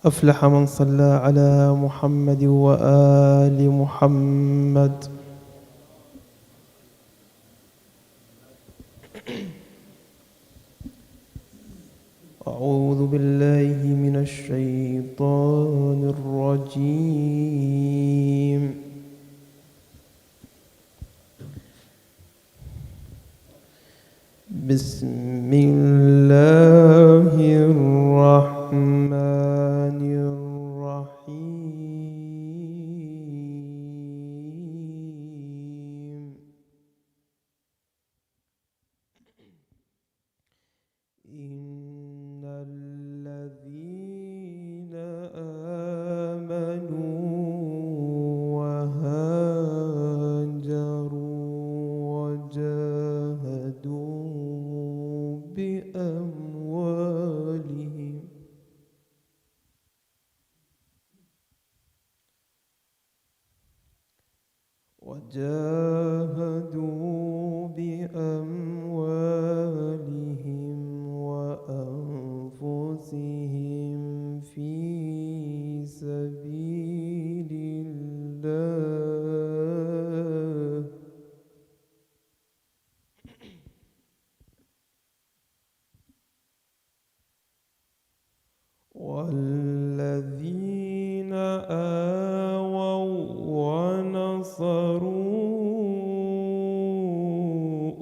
أفلح من صلى على محمد وآل محمد. أعوذ بالله من الشيطان الرجيم. بسم الله الرحمن الرحيم. إن الذين آمنوا وهاجروا وجاهدوا بأموالهم وأنفسهم في سبيل الله والذين آووا ونصروا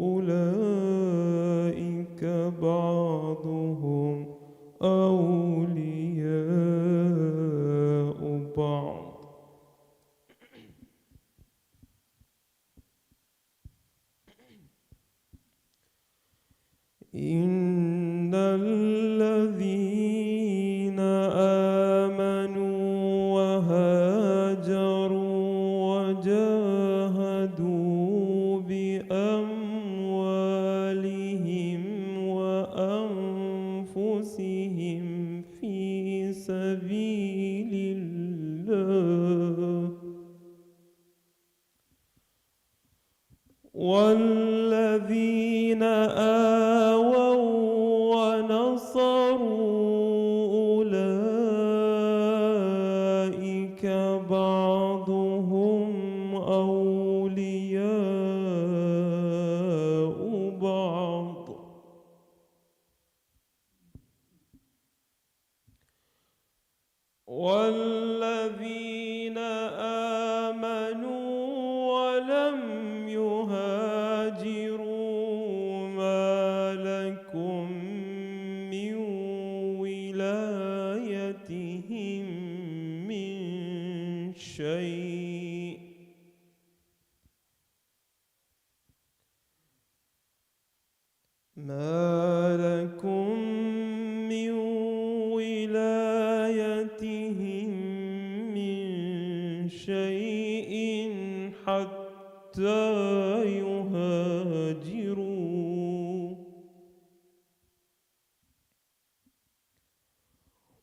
أولئك بعضهم أولياء بعض إن الذين آمنوا وهاجروا وجاهدوا بأموالهم وأنفسهم في سبيل الله والذين آووا ونصروا أولئك بعضهم أولياء بعض والذين آمنوا ولم يهاجروا ما لكم من ولايتهم من شيء ما لكم من ولايتهم من شيء حتى يهاجروا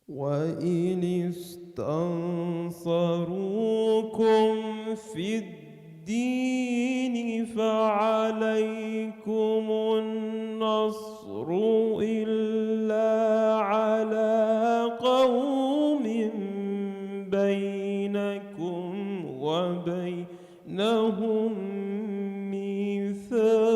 وإن استنصروكم في الدين فعليكم النصر إلا على قوم بينكم وبينهم ميثاق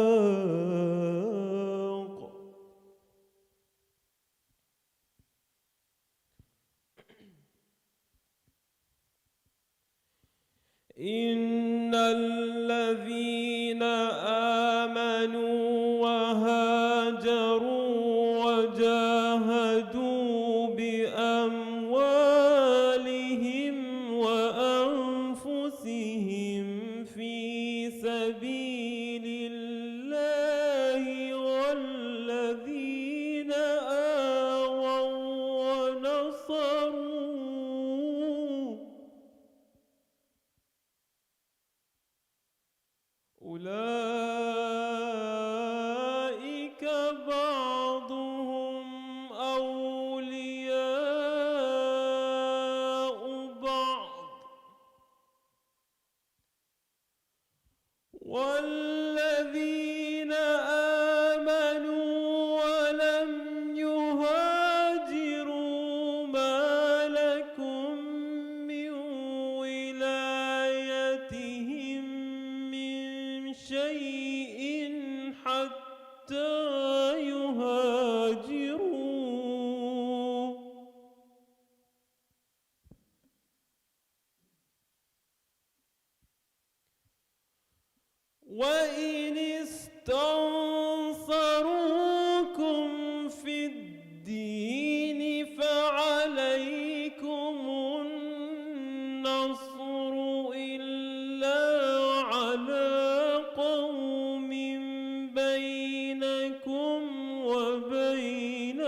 إن الذين آمنوا وهاجروا وجاهدوا بأموالهم وأنفسهم في سبيل الله والذين آووا ونصروا أولئك بعضهم أولياء بعض والذين آمنوا ولم يهاجروا ما لكم وإن استنصروكم في الدين فعليكم النصر إلا على قوم بينكم وبينهم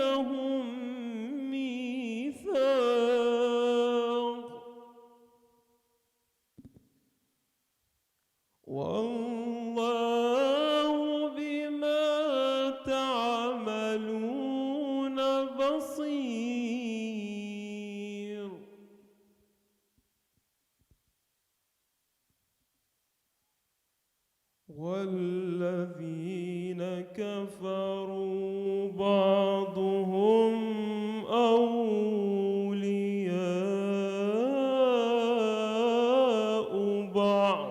ميثاق والله بما تعملون بصير. والذين كفروا بعضهم أولياء بعض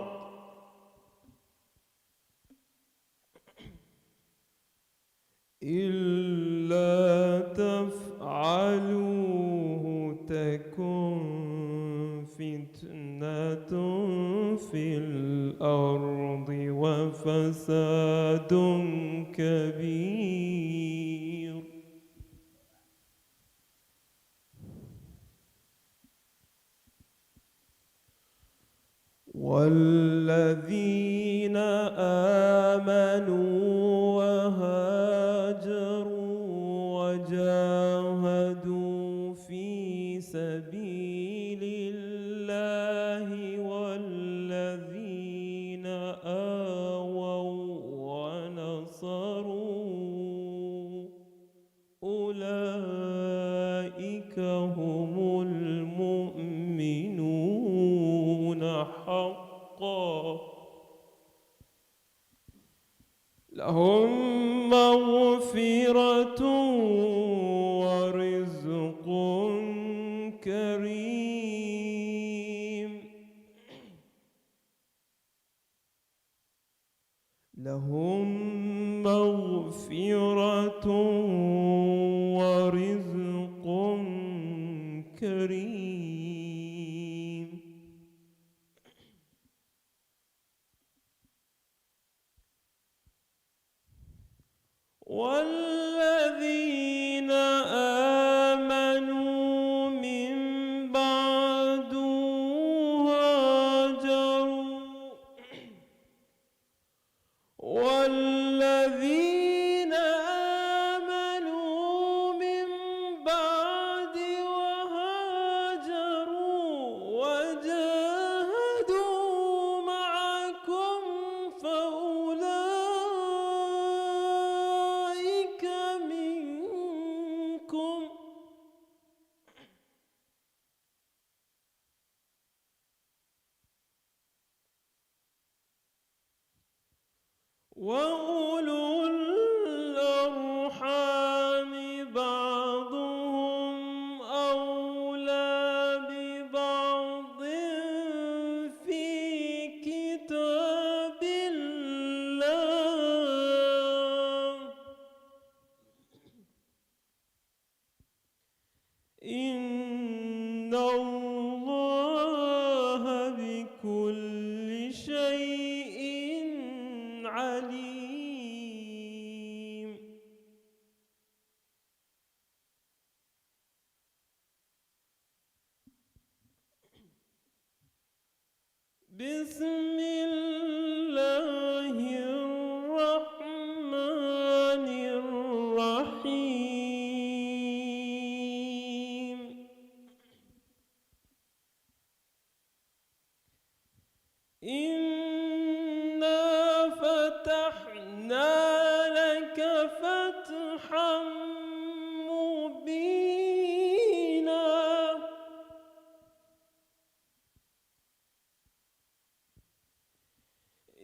إلا تفعلوه تكن فتنة في الأرض وفساد كبير. والذين آمنوا وهاجروا وجاهدوا في سبيل الله والذين آووا ونصروا أولئك هم المؤمنون حقا لهم مغفرة ورزق كريم. لهم مغفرة ورزق كريم. والذين آمنوا من بعد هاجروا والذين آمنوا من بعد وهاجروا وجاهدوا معكم فأولئك منكم وأولو الأرحام بعضهم أولى ببعض في كتاب الله إن الله بكل شيء عليم. بسم الله الرحمن الرحيم. إنا فتحنا لك فتحا مبينا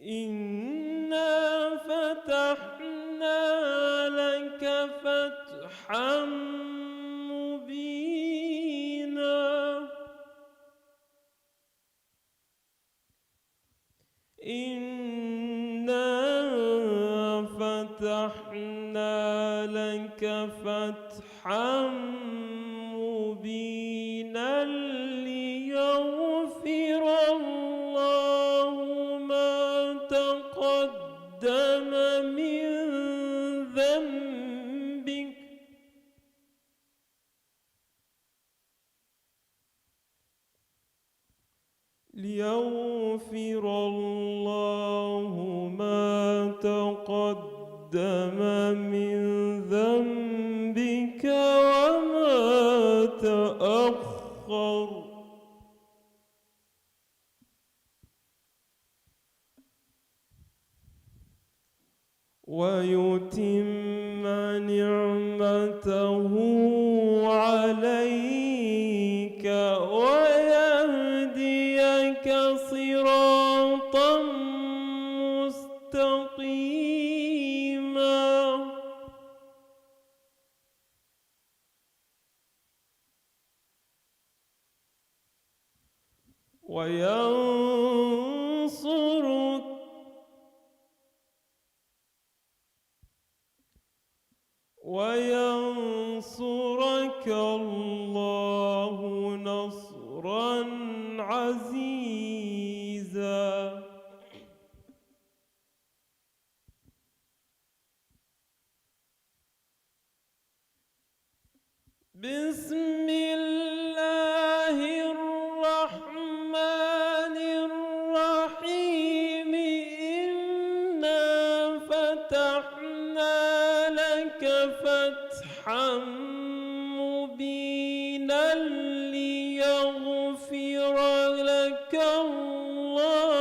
إنا فتحنا لك فتحا مبينا إنا فتحنا لك فتحا مبينا ليغفر الله ما تقدم ويتم نعمته عليك ويهديك صراطا مستقيما وينصرك الله نصرا عزيزا. بسم الله الرحمن الرحيم. إنا فتحنا لك فتحا مبينا ليغفر لك الله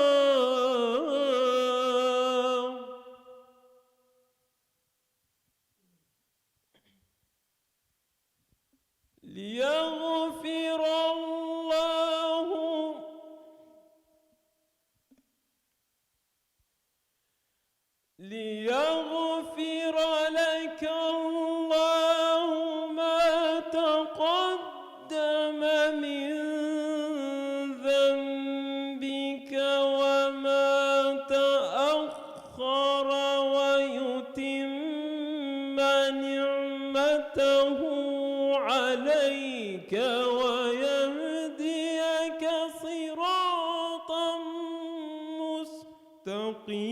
ليغفر لك الله ما تقدم من ذنبك وما تأخر ويتم نعمته عليك ويهديك صراطا مستقيما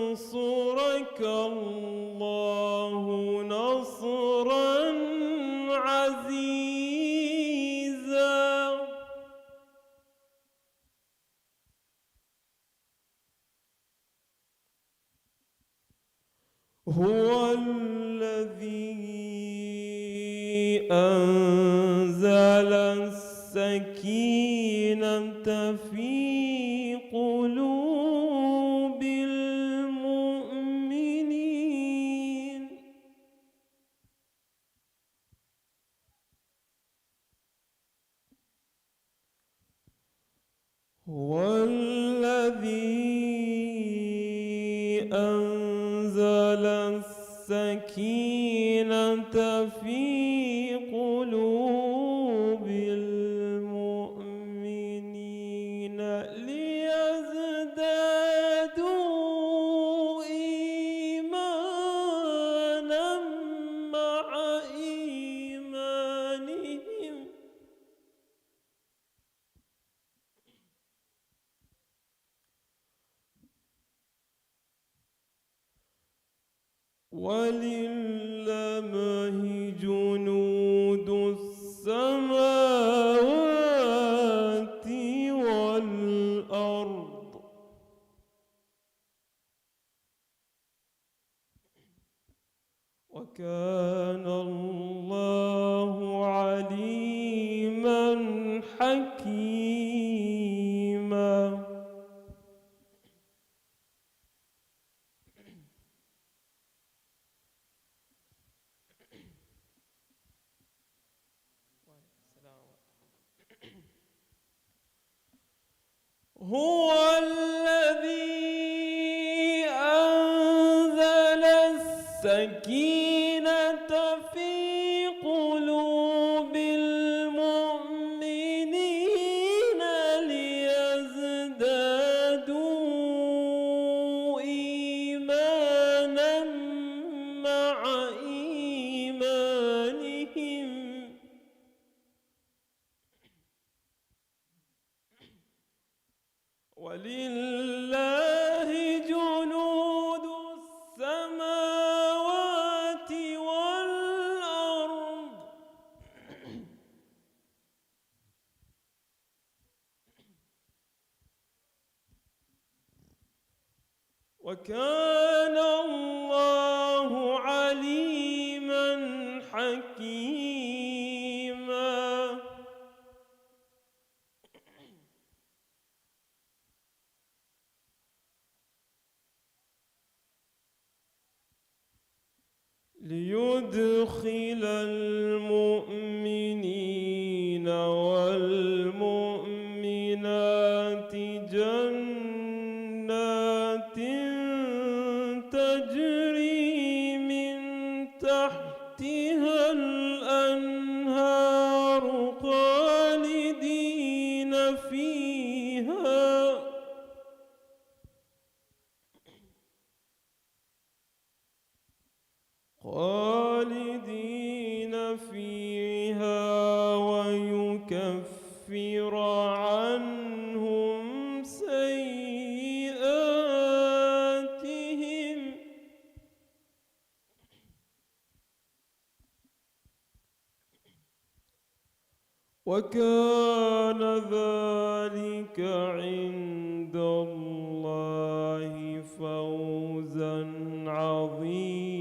وينصرك الله نصرا عزيزا. هو الذي أنزل السكينة في قلوب المؤمنين هو الذي أنزل السكينة في قلوب المؤمنين ليزدادوا إيمانا مع إيمانهم ولله جنود السماوات والأرض وكان الله عليما حكيما. هو الذي أنزل السكينة في قلوب المؤمنين ليزدادوا إيمانا مع إيمانهم ولله جنود السماوات والأرض وكان الله عليما حكيما. ليدخل المؤمنين والمؤمنات جنات تجري من تحتها الأنهار خالدين فيها ويكفر عنهم سيئاتهم وكان ذلك عند الله فوزا عظيما.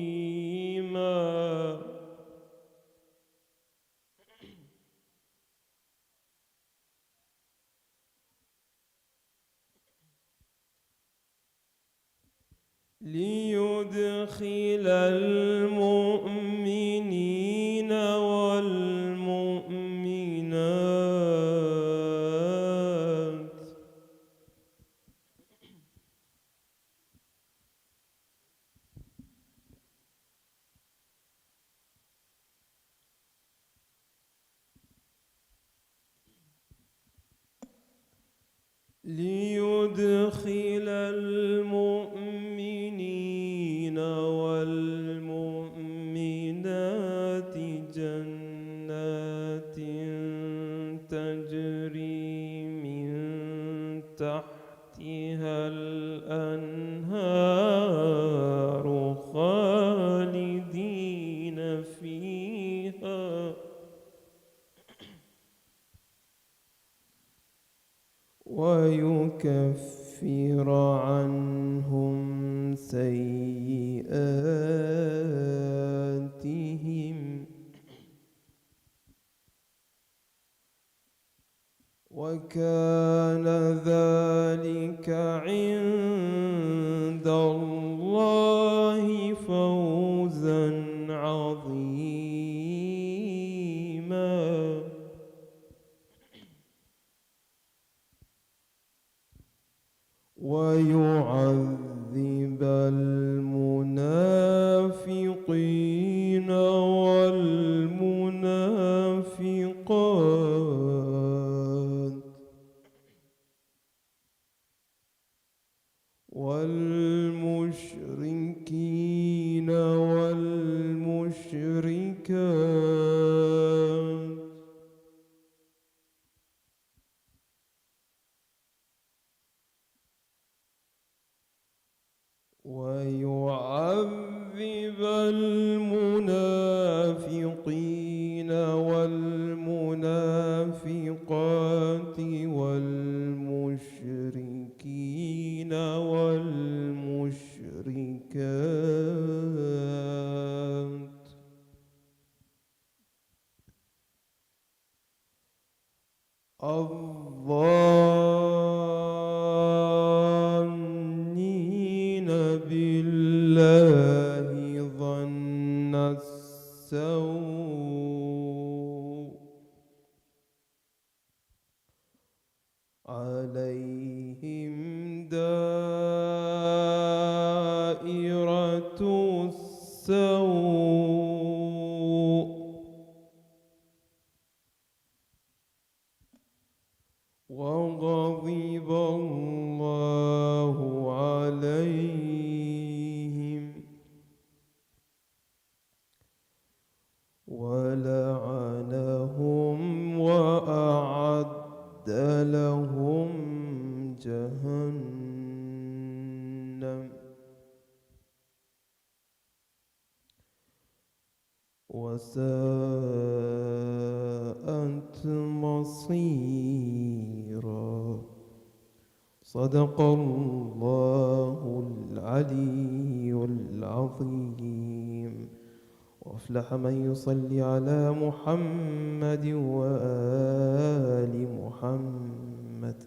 ليدخل المؤمنين والمؤمنات ليدخل المؤمنين والمؤمنات جنات تجري من تحتها الأنهار خالدين فيها ويكفر عنهم سيئاتهم وكان ذلك عند الله فوزا عظيما. ويعذب المنافقين والمنافقات والمشركين والمشركات ويعذب المنافقين والمنافقات والمشركين والمشركات الظانين بالله ظن السوء عليهم دائرة السوء وغضب الله عليهم ولعنهم وأعد لهم جهنم وساءت مصيرا. صدق الله العلي العظيم. وأفلح من يصلي على محمد وآل محمد.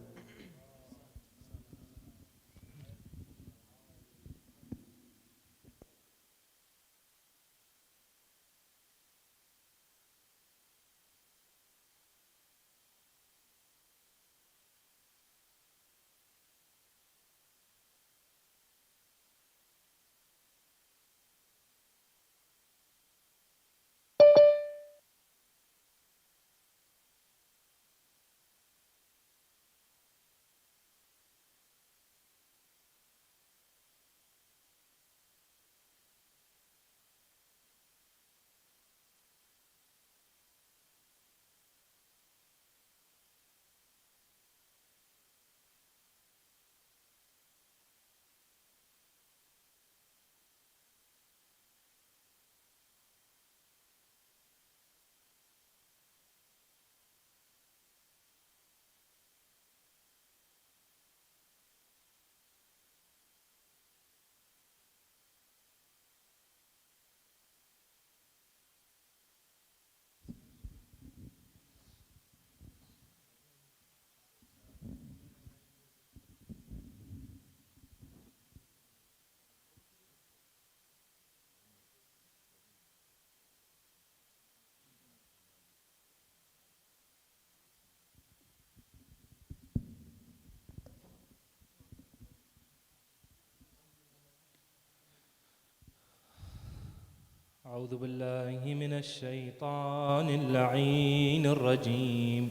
أعوذ بالله من الشيطان اللعين الرجيم.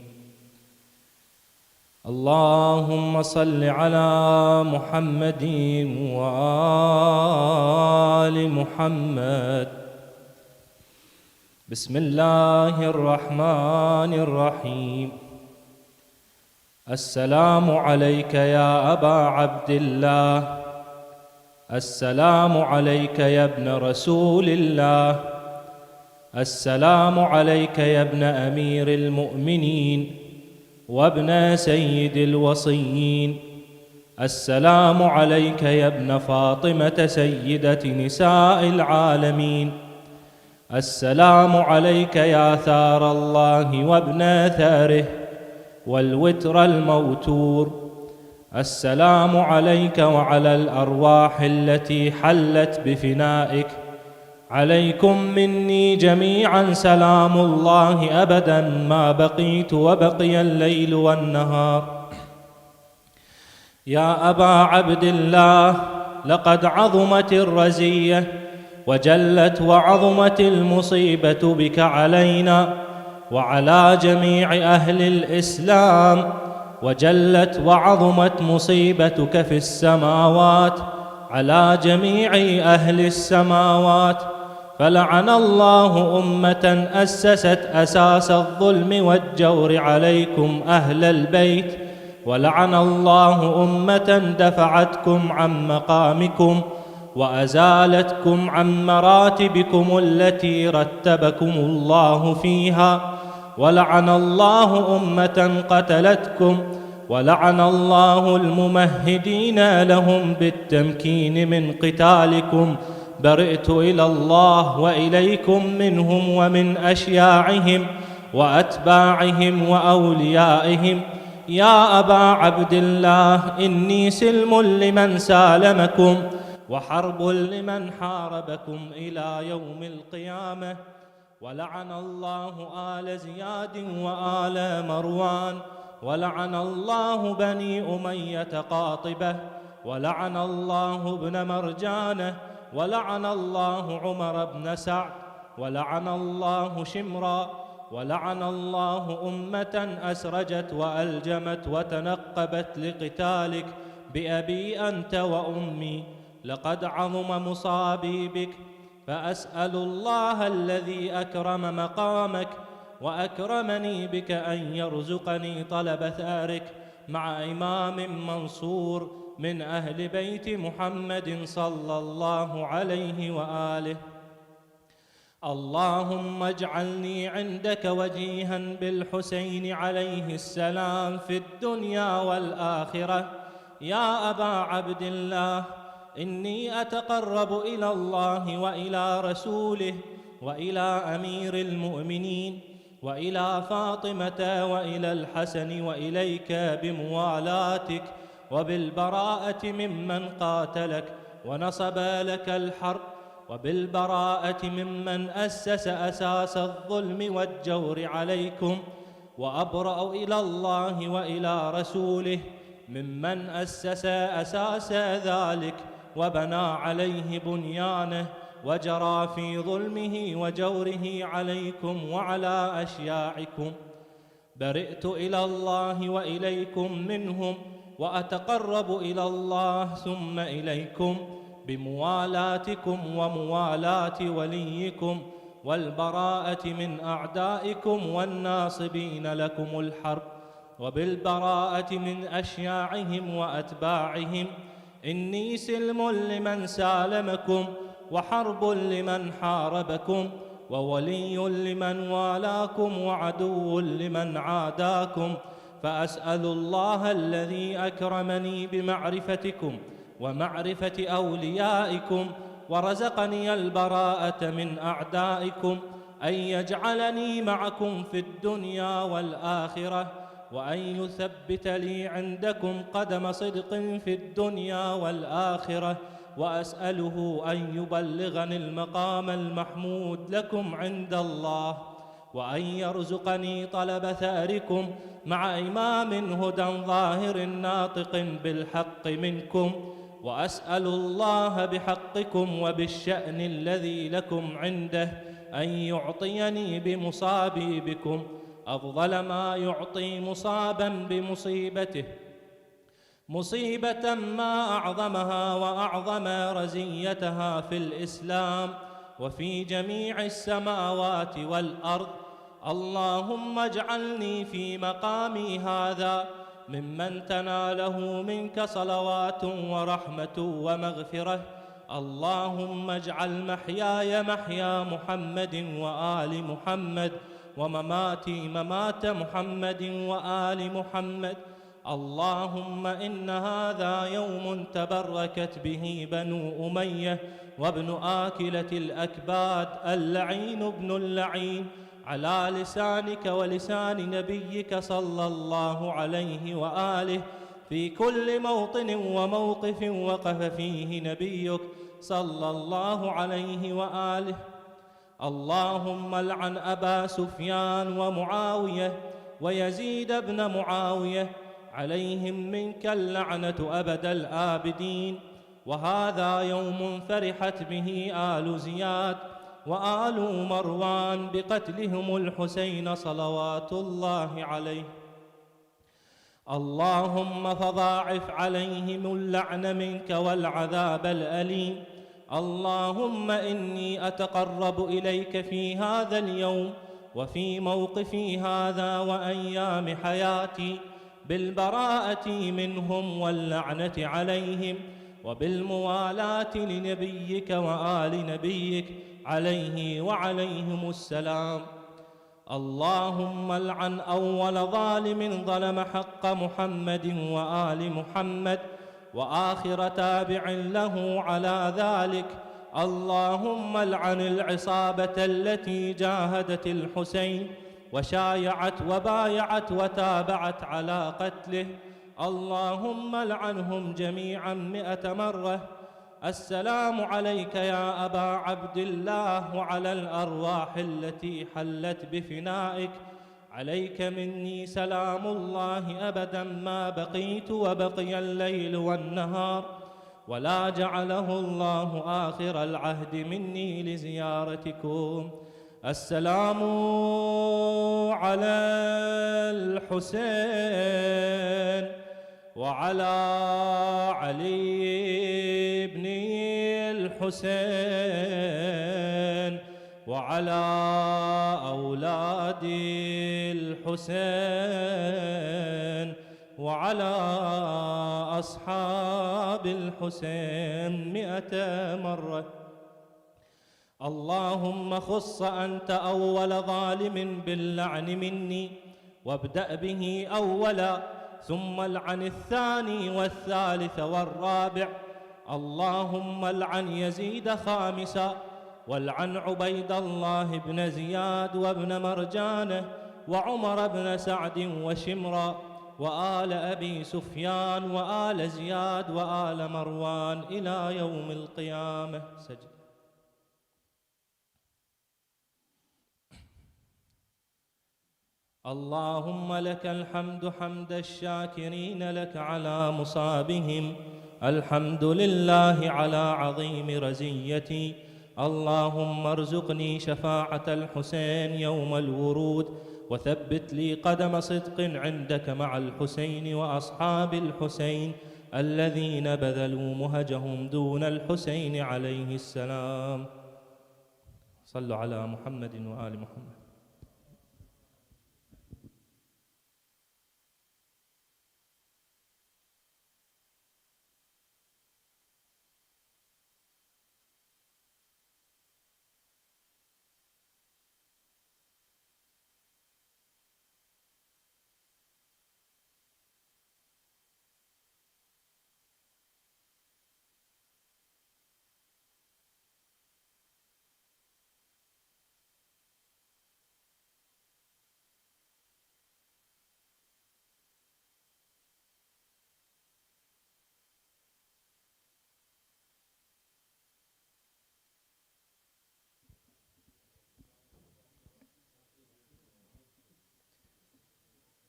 اللهم صل على محمد وآل محمد. بسم الله الرحمن الرحيم. السلام عليك يا أبا عبد الله، السلام عليك يا ابن رسول الله، السلام عليك يا ابن أمير المؤمنين وابن سيد الوصيين، السلام عليك يا ابن فاطمة سيدة نساء العالمين، السلام عليك يا ثار الله وابن ثاره والوتر الموتور، السلام عليك وعلى الأرواح التي حلت بفنائك، عليكم مني جميعا سلام الله أبدا ما بقيت وبقي الليل والنهار. يا أبا عبد الله، لقد عظمت الرزية وجلت وعظمت المصيبة بك علينا وعلى جميع أهل الإسلام، وجلت وعظمت مصيبتك في السماوات على جميع أهل السماوات، فلعن الله أمة أسست أساس الظلم والجور عليكم أهل البيت، ولعن الله أمة دفعتكم عن مقامكم وأزالتكم عن مراتبكم التي رتبكم الله فيها، ولعن الله أمة قتلتكم، ولعن الله الممهدين لهم بالتمكين من قتالكم. برئت إلى الله وإليكم منهم ومن أشياعهم وأتباعهم وأوليائهم. يا أبا عبد الله، إني سلم لمن سالمكم وحرب لمن حاربكم إلى يوم القيامة. ولعن الله آل زياد وآل مروان، ولعن الله بني أمية قاطبة، ولعن الله ابن مرجانة، ولعن الله عمر بن سعد، ولعن الله شمرا، ولعن الله أمة أسرجت وألجمت وتنقبت لقتالك بأبي أنت وأمي. لقد عظم مصابي بك، فأسأل الله الذي أكرم مقامك وأكرمني بك أن يرزقني طلب ثارك مع إمام منصور من أهل بيت محمد صلى الله عليه وآله. اللهم اجعلني عندك وجيها بالحسين عليه السلام في الدنيا والآخرة. يا أبا عبد الله، إني أتقرب إلى الله وإلى رسوله وإلى أمير المؤمنين وإلى فاطمة وإلى الحسن وإليك بموالاتك وبالبراءة ممن قاتلك ونصب لك الحرب، وبالبراءة ممن أسس أساس الظلم والجور عليكم، وأبرأ إلى الله وإلى رسوله ممن أسس أساس ذلك وبنى عليه بنيانه وجرى في ظلمه وجوره عليكم وعلى أشياعكم. برئت إلى الله وإليكم منهم، وأتقرب إلى الله ثم إليكم بموالاتكم وموالاة وليكم والبراءة من أعدائكم والناصبين لكم الحرب، وبالبراءة من أشياعهم وأتباعهم. إني سلم لمن سالمكم وحرب لمن حاربكم وولي لمن والاكم وعدو لمن عاداكم، فأسأل الله الذي أكرمني بمعرفتكم ومعرفة أوليائكم ورزقني البراءة من أعدائكم أن يجعلني معكم في الدنيا والآخرة، وأن يثبت لي عندكم قدم صدق في الدنيا والآخرة، وأسأله أن يبلغني المقام المحمود لكم عند الله، وأن يرزقني طلب ثاركم مع إمام هدى ظاهر ناطق بالحق منكم، وأسأل الله بحقكم وبالشأن الذي لكم عنده أن يعطيني بمصابي بكم أفضل ما يعطي مصابا بمصيبته، مصيبة ما أعظمها وأعظم رزيتها في الإسلام وفي جميع السماوات والأرض. اللهم اجعلني في مقامي هذا ممن تناله منك صلوات ورحمة ومغفرة. اللهم اجعل محياي محيا محمد وآل محمد، ومماتي ممات محمد وآل محمد. اللهم إن هذا يوم تبركت به بنو أمية وابن آكلة الأكباد اللعين ابن اللعين، على لسانك ولسان نبيك صلى الله عليه وآله في كل موطن وموقف وقف فيه نبيك صلى الله عليه وآله. اللهم لعن أبا سفيان ومعاوية ويزيد بن معاوية، عليهم منك اللعنة أبد الآبدين. وهذا يوم فرحت به آل زياد وآل مروان بقتلهم الحسين صلوات الله عليه. اللهم فضاعف عليهم اللعن منك والعذاب الأليم. اللهم إني أتقرب إليك في هذا اليوم وفي موقفي هذا وأيام حياتي بالبراءة منهم واللعنة عليهم وبالموالاة لنبيك وآل نبيك عليه وعليهم السلام. اللهم لعن أول ظالم ظلم حق محمد وآل محمد وآخر تابع له على ذلك. اللهم لعن العصابة التي جاهدت الحسين وشايعت وبايعت وتابعت على قتله. اللهم لعنهم جميعا 100 مرة. السلام عليك يا أبا عبد الله وعلى الأرواح التي حلت بفنائك. عليك مني سلام الله أبدا ما بقيت وبقي الليل والنهار، ولا جعله الله آخر العهد مني لزيارتكم. السلام على الحسين وعلى علي بن الحسين وعلى أولاد الحسين وعلى أصحاب الحسين 100 مرة. اللهم خص أنت أول ظالم باللعن مني، وابدأ به أولا، ثم العن الثاني والثالث والرابع. اللهم العن يزيد خامسا، والعن عبيد الله بن زياد وابن مرجانه وعمر بن سعد وشمرا وآل أبي سفيان وآل زياد وآل مروان إلى يوم القيامة. سجد. اللهم لك الحمد حمد الشاكرين لك على مصابهم، الحمد لله على عظيم رزيتي. اللهم ارزقني شفاعة الحسين يوم الورود، وثبت لي قدم صدق عندك مع الحسين وأصحاب الحسين الذين بذلوا مهجهم دون الحسين عليه السلام. صلوا على محمد وآل محمد.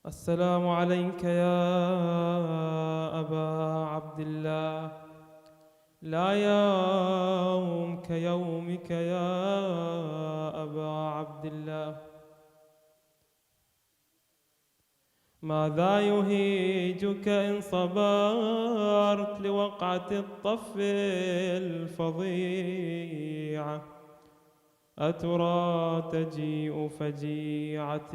السلام عليك يا أبا عبد الله لا يوم كيومك يا أبا عبد الله. ماذا يهيجك إن صبرت لوقعة الطف الفظيعة؟ أترى تجيء فجيعة،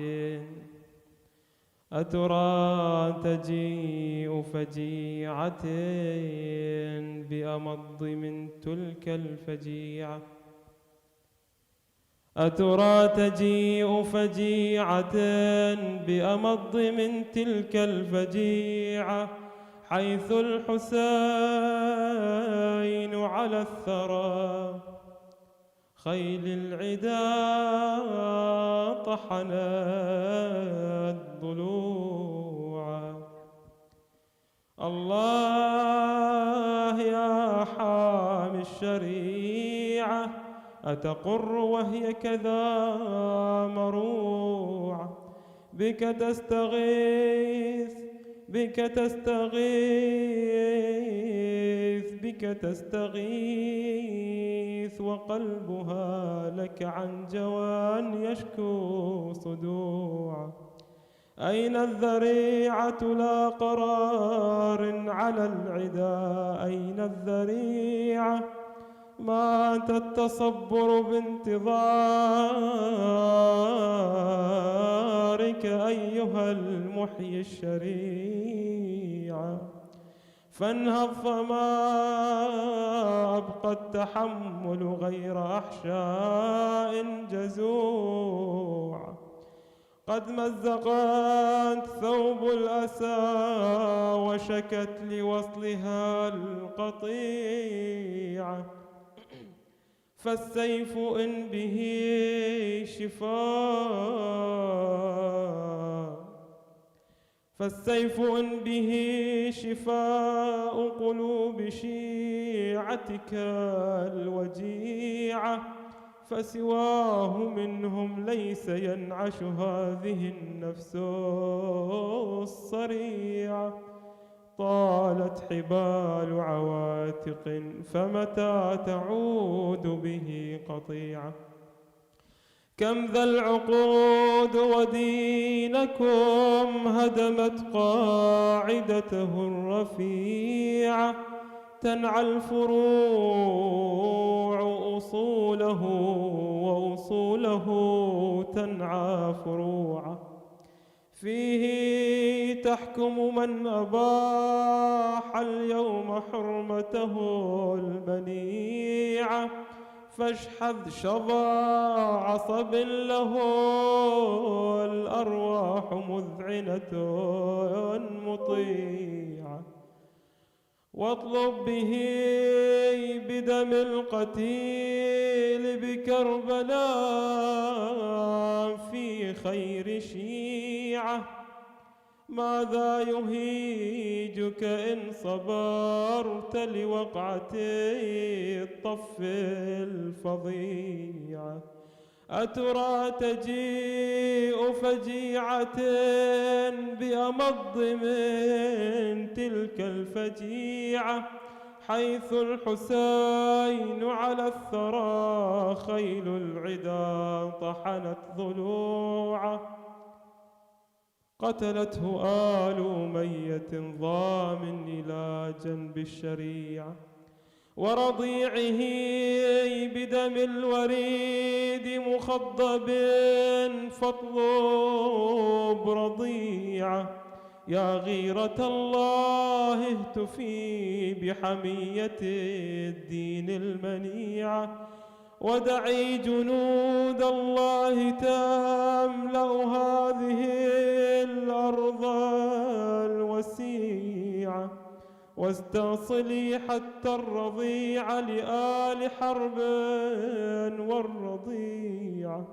أترى تجيء فجيعة بأمض من تلك الفجيعة؟ أترى تجيء فجيعة بأمض من تلك الفجيعة، حيث الحسين على الثرى خيل العدا طحنت ضلوعا. الله يا حامي الشريعة، أتقر وهي كذا مروعة؟ بك تستغيث، بك تستغيث، بك تستغيث، وقلبها لك عن جوان يشكو صدوعا. أين الذريعة لا قرار على العدا؟ أين الذريعة؟ مات التصبر بانتظارك أيها المحيي الشريعة. فانهض فما أبقى التحمل غير أحشاء جزوع. قد مزقت ثوب الأسى وشكت لوصلها القطيعة. فالسيف إن به شفاء، فالسيف إن به شفاء قلوب شيعتك الوجيعة، فسواه منهم ليس ينعش هذه النفس الصريعة. طالت حبال عواتق فمتى تعود به قطيعة؟ كم ذا العقود ودينكم هدمت قاعدته الرفيعة. تنعى الفروع أصوله وأصوله تنعى فروعه. فيه تحكم من أباح اليوم حرمته المنيعة. فاشحذ شظى عصب له الأرواح مذعنة مطيعة. واطلب به بدم القتيل بكربلاء في خير شيعة. ماذا يهيجك إن صبرت لوقعة الطف الفظيعة؟ أترى تجيء فجيعة بأمض من تلك الفجيعة، حيث الحسين على الثرى خيل العدا طحنت ضلوعه. قتلته آل أمية ضامن إلى جنب الشريعة، ورضيعه بدم الوريد مخضب فاطلب رضيعه. يا غيرة الله اهتفي بحمية الدين المنيعة، ودعي جنود الله تملأ هذه الأرض الوسيعة. واستأصلي حتى الرضيع لآل حرب والرضيعة.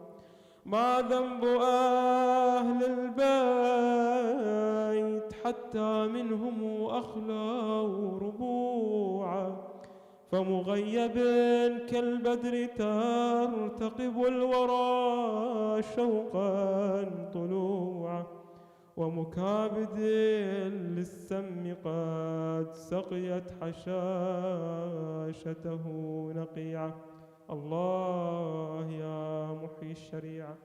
ما ذنب أهل البيت حتى منهم أخلوا ربوعا؟ فمغيب كالبدر ترتقب الورى شوقا طلوعا. ومكابد للسم قد سقيت حشاشته نقيعة. الله يا محيي الشريعة،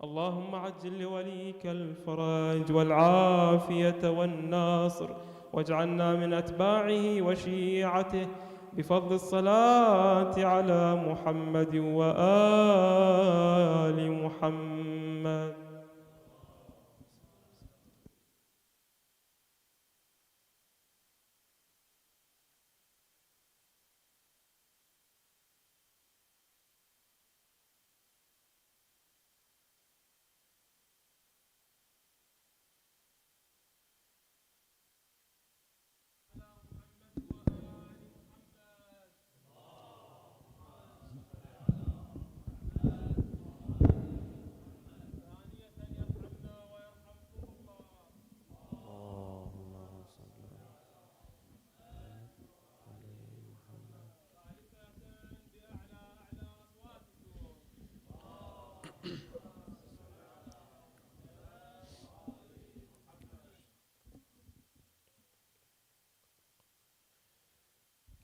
اللهم عجل لوليك الفرج والعافية والناصر، واجعلنا من أتباعه وشيعته بفضل الصلاة على محمد وآل محمد.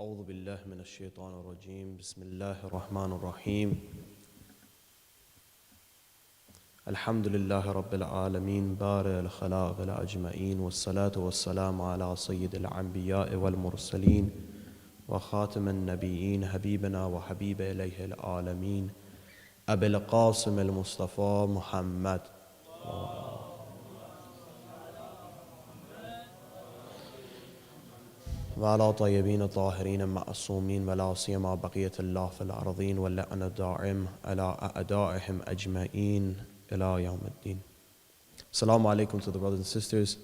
أعوذ بالله من الشيطان الرجيم. بسم الله الرحمن الرحيم. الحمد لله رب العالمين بارئ الخلائق أجمعين، والصلاة والسلام على سيد الأنبياء والمرسلين وخاتم النبيين حبيبنا وحبيب إليه العالمين أبي القاسم المصطفى محمد وعلى طيبين الطاهرين معصومين، ولا سيما بقية الله في الأرضين، واللعن الدائم على أعدائهم أجمعين إلى يوم الدين. Assalamu alaikum to the brothers and sisters.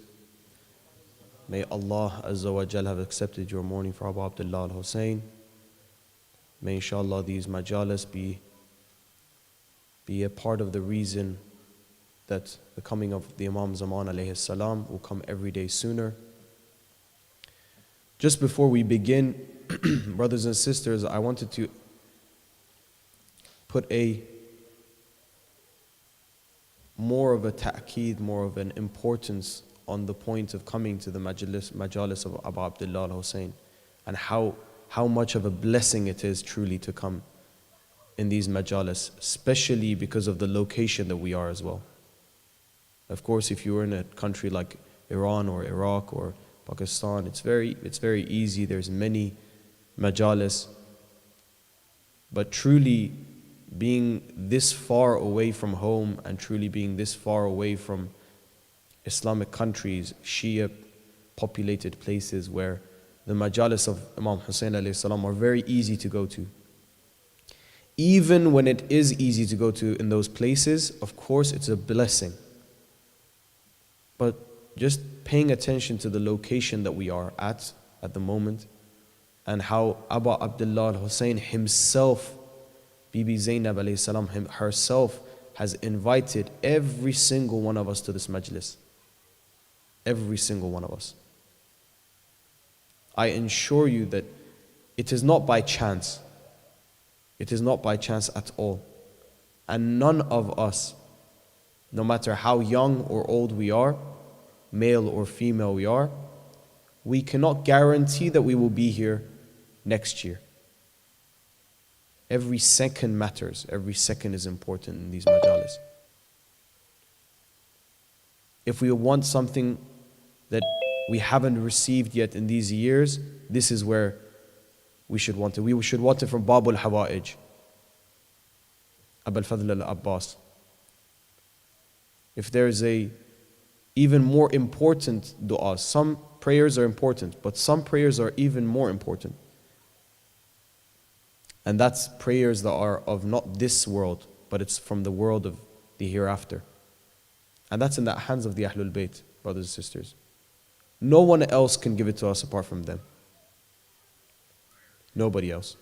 May Allah Azza wa Jal have accepted your mourning for Abu Abdullah al-Hussein. May inshallah these majalis be a part of the reason that the coming of the Imam Zaman alayhi salam will come every day sooner. Just before we begin, brothers and sisters, I wanted to put more of a ta'keed, more of an importance on the point of coming to the majalis of Abu Abdullah al-Hussein, and how much of a blessing it is truly to come in these majalis, especially because of the location that we are as well. Of course, if you were in a country like Iran or Iraq or Pakistan, it's very easy. There's many majalis, but truly being this far away from home and truly being this far away from Islamic countries, Shia populated places where the majalis of Imam Hussein alayhi salam are very easy to go to. Even when it is easy to go to in those places, of course it's a blessing. But just paying attention to the location that we are at the moment, and how Abu Abdullah al-Hussein himself, Bibi Zainab alayhi salam herself, has invited every single one of us to this majlis. Every single one of us. I assure you that it is not by chance. It is not by chance at all. And none of us, no matter how young or old we are, male or female we cannot guarantee that we will be here next year. Every second matters. Every second is important in these majalis. If we want something that we haven't received yet in these years, this is where we should want it. We should want it from Babul Hawa'ij, Abul Fadl al-Abbas. If there is a even more important dua, some prayers are important, but some prayers are even more important. And that's prayers that are of not this world, but it's from the world of the hereafter. And that's in the hands of the Ahlul Bayt, brothers and sisters. No one else can give it to us apart from them. Nobody else.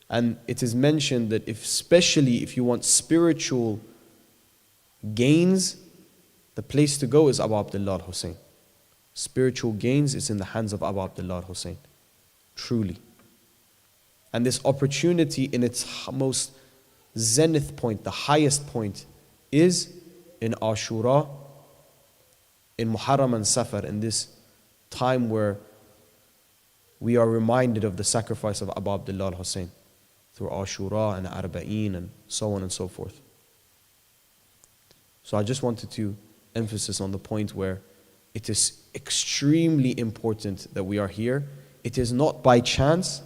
And it is mentioned that especially if you want spiritual gains, the place to go is Abu Abdullah al-Hussein. Spiritual gains is in the hands of Abu Abdullah al-Hussein. Truly. And this opportunity in its most zenith point, the highest point, is in Ashura, in Muharram and Safar, in this time where we are reminded of the sacrifice of Abu Abdullah al-Hussein through Ashura and Arba'een and so on and so forth. So I just wanted to emphasize on the point where it is extremely important that we are here. It is not by chance.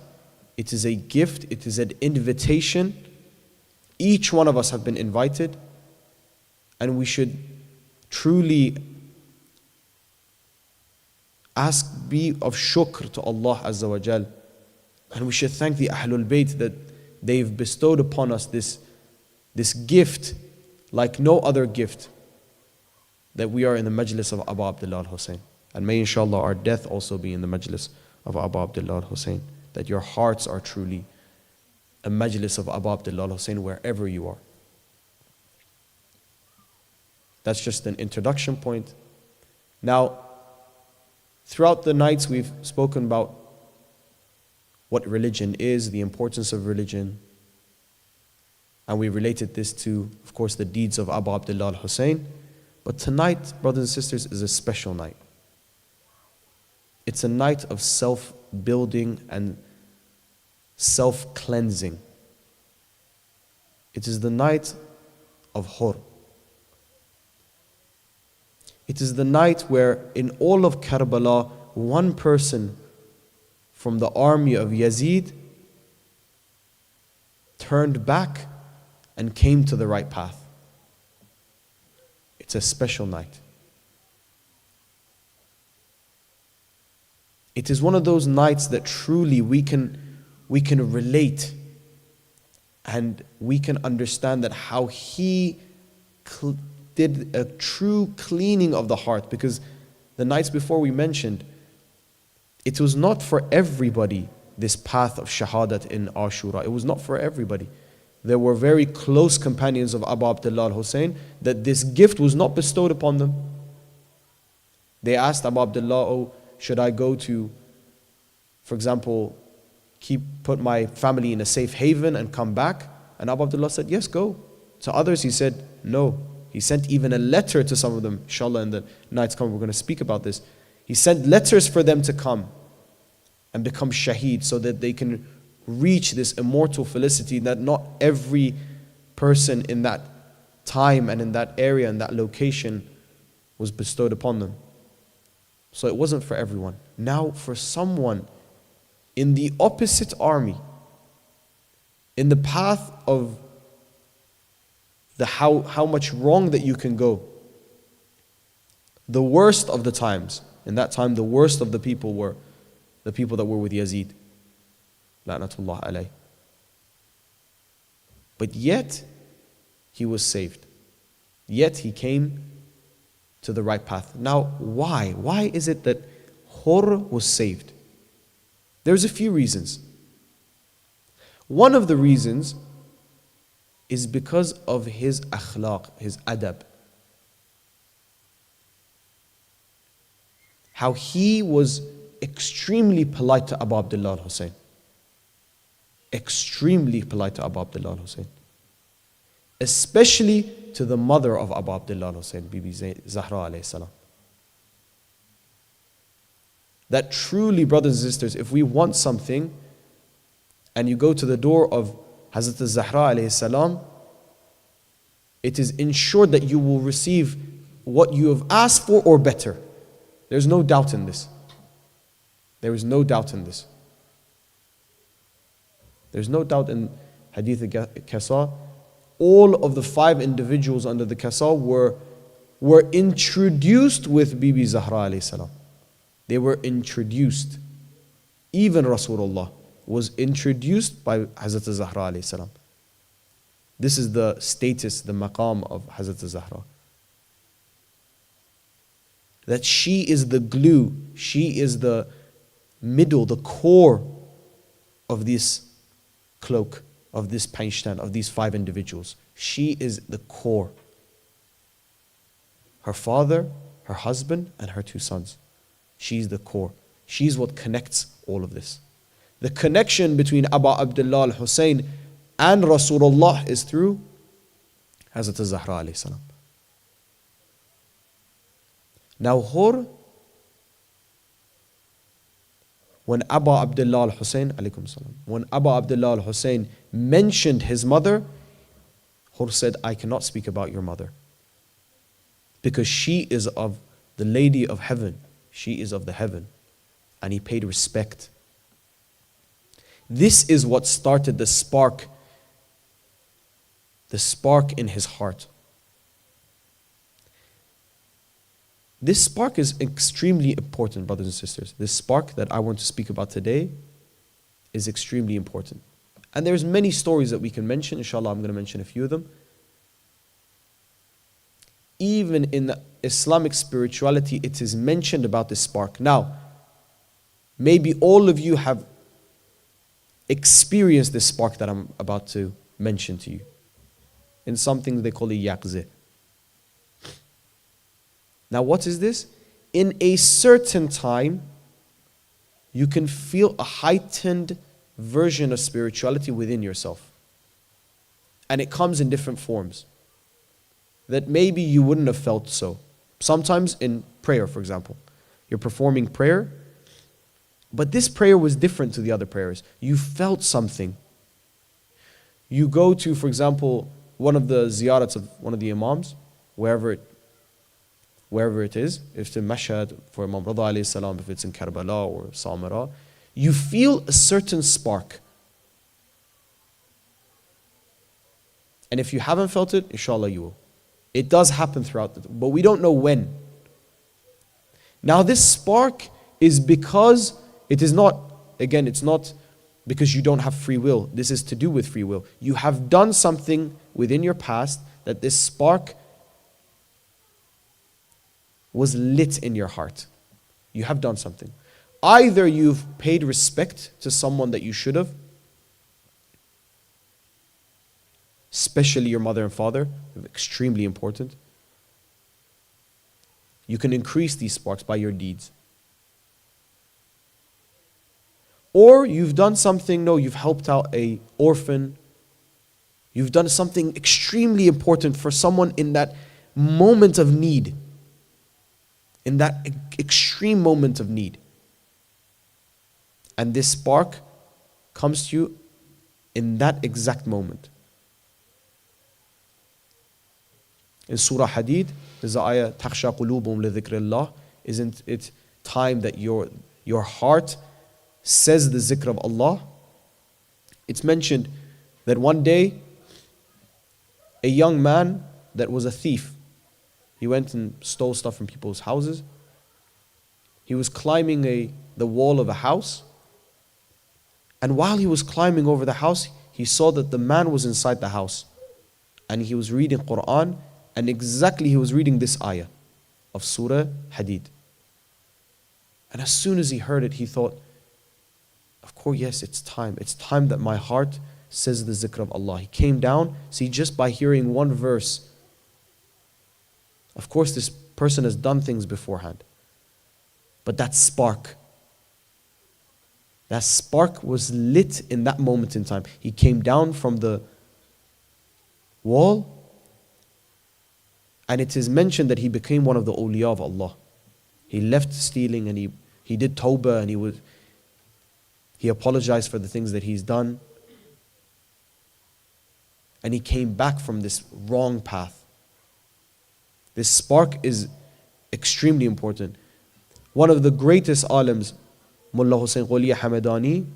It is a gift. It is an invitation. Each one of us have been invited, and we should truly be of shukr to Allah Azza wa Jal, and we should thank the Ahlul Bayt that they've bestowed upon us this gift like no other gift, that we are in the majlis of Abu Abdullah al-Hussein. And may inshallah our death also be in the majlis of Abu Abdullah al-Hussein, that your hearts are truly a majlis of Abu Abdullah al-Hussein wherever you are. That's just an introduction point. Now, throughout the nights we've spoken about what religion is, the importance of religion, and we related this to, of course, the deeds of Abu Abdullah al-Hussein. But tonight, brothers and sisters, is a special night. It's a night of self-building and self-cleansing. It is the night of Hur. It is the night where in all of Karbala, one person from the army of Yazid turned back and came to the right path. It's a special night. It is one of those nights that truly we can relate, and we can understand that how he did a true cleaning of the heart. Because the nights before we mentioned, it was not for everybody, this path of shahadat in Ashura. It was not for everybody. There were very close companions of Abu Abdullah al-Hussein that this gift was not bestowed upon them. They asked Abu Abdullah, oh, should I go to, for example, put my family in a safe haven and come back? And Abu Abdullah said, yes, go. To others he said, no. He sent even a letter to some of them. Inshallah, in the nights coming, we're going to speak about this. He sent letters for them to come and become shaheed, so that they can reach this immortal felicity that not every person in that time and in that area and that location was bestowed upon them. So it wasn't for everyone. Now for someone in the opposite army, in the path of the how much wrong that you can go, the worst of the times, in that time the worst of the people were the people that were with Yazid, La'natullah alayh. But yet he was saved. Yet he came to the right path. Now why? Why is it that Hur was saved? There's a few reasons. One of the reasons is because of his akhlaq, his adab. How he was extremely polite to Abu Abdullah al-Hussein. Extremely polite to Abu Abdullah al-Hussein. Especially to the mother of Abu Abdullah al-Hussein, Bibi Zahra alayhi salam. That truly, brothers and sisters, if we want something and you go to the door of Hazrat Zahra alayhi salam, it is ensured that you will receive what you have asked for or better. There's no doubt in this. There is no doubt in this. There's no doubt in Hadith al-Kasa. All of the 5 individuals under the Kasa were introduced with Bibi Zahra alayhi salam. They were introduced. Even Rasulullah was introduced by Hazrat Zahra alayhi salam. This is the status, the maqam of Hazrat Zahra. That she is the glue, she is the middle, the core of this cloak, of this painshtan, of these 5 individuals. She is the core. Her father, her husband, and her 2 sons. She's the core. She's what connects all of this. The connection between Abu Abdullah al-Hussein and Rasulullah is through Hazrat Zahra alayhi salam. Now Hur, when Abu Abdullah al-Hussein, alaykum salam, when Abu Abdullah al-Hussein mentioned his mother, Hur said, I cannot speak about your mother, because she is of the lady of heaven. She is of the heaven. And he paid respect. This is what started the spark in his heart. This spark is extremely important, brothers and sisters. This spark that I want to speak about today is extremely important. And there's many stories that we can mention. Inshallah, I'm going to mention a few of them. Even in the Islamic spirituality, it is mentioned about this spark. Now, maybe all of you have experienced this spark that I'm about to mention to you. In something they call a yaqzeh. Now what is this? In a certain time, you can feel a heightened version of spirituality within yourself. And it comes in different forms that maybe you wouldn't have felt so. Sometimes in prayer, for example. You're performing prayer, but this prayer was different to the other prayers. You felt something. You go to, for example, one of the ziyarats of one of the imams, wherever it is, if it's in Mashhad for Imam Rida alayhi salam, if it's in Karbala or Samara, you feel a certain spark. And if you haven't felt it, inshallah you will. It does happen throughout, but we don't know when. Now this spark is because it is not, again, it's not because you don't have free will. This is to do with free will. You have done something within your past that this spark was lit in your heart. You have done something. Either you've paid respect to someone that you should have, especially your mother and father, extremely important. You can increase these sparks by your deeds. Or you've done something, you've helped out an orphan. You've done something extremely important for someone in that moment of need. In that extreme moment of need. And this spark comes to you in that exact moment. In Surah Hadid, there's the ayah, تَخْشَى قُلُوبُهُمْ لِذِكْرِ اللَّهِ. Isn't it time that your heart says the zikr of Allah? It's mentioned that one day, a young man that was a thief, he went and stole stuff from people's houses. He was climbing the wall of a house. And while he was climbing over the house, he saw that the man was inside the house. And he was reading Quran. And exactly he was reading this ayah of Surah Hadid. And as soon as he heard it, he thought, of course, yes, it's time. It's time that my heart says the zikr of Allah. He came down, see, just by hearing one verse. Of course, this person has done things beforehand. But that spark was lit in that moment in time. He came down from the wall, and it is mentioned that he became one of the awliya of Allah. He left stealing and he did tawbah, and he apologized for the things that he's done. And he came back from this wrong path. This spark is extremely important. One of the greatest alims, Mullah Hussain Gholiya Hamadani,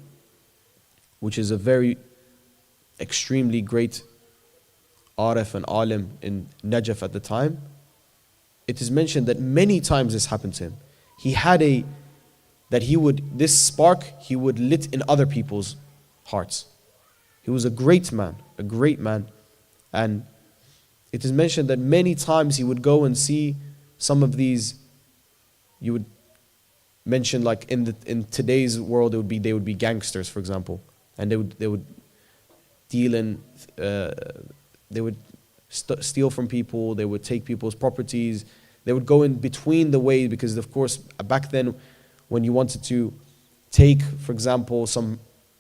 which is a very extremely great Arif and alim in Najaf at the time, it is mentioned that many times this happened to him. He had this spark he would lit in other people's hearts. He was a great man, and it is mentioned that many times he would go and see some of these. You would mention, like in today's world, they would be gangsters, for example, and they would deal in. They would steal from people. They would take people's properties. They would go in between the way, because of course back then, when you wanted to take, for example,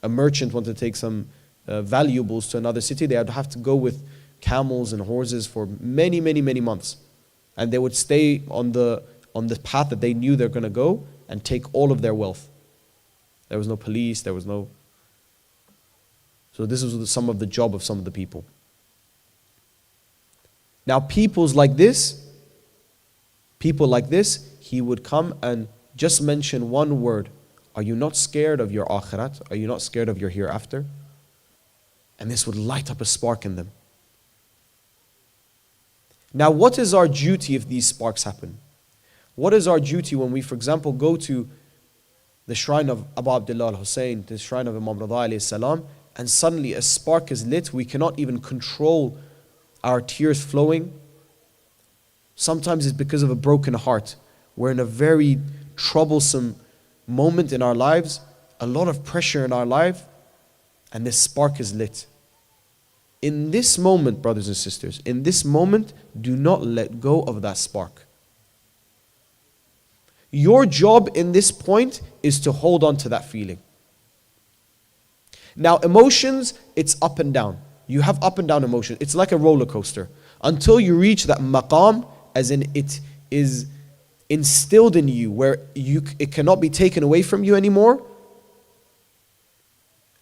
a merchant wanted to take some valuables to another city, they would have to go with camels and horses for many months, and they would stay on on the path that they knew they're going to go and take all of their wealth. There was no police, there was no... So this was some of the job of some of the people. Now people like this, he would come and just mention one word. Are you not scared of your akhirat? Are you not scared of your hereafter? And this would light up a spark in them. Now what is our duty if these sparks happen? What is our duty when we, for example, go to the shrine of Abu Abdullah al-Hussein, the shrine of Imam Rida alayhi salam, and suddenly a spark is lit, we cannot even control our tears flowing? Sometimes it's because of a broken heart. We're in a very troublesome moment in our lives, a lot of pressure in our life, and this spark is lit. In this moment, brothers and sisters, in this moment, do not let go of that spark. Your job in this point is to hold on to that feeling. Now, emotions, it's up and down. You have up and down emotion. It's like a roller coaster. Until you reach that maqam, as in it is instilled in you, where it cannot be taken away from you anymore,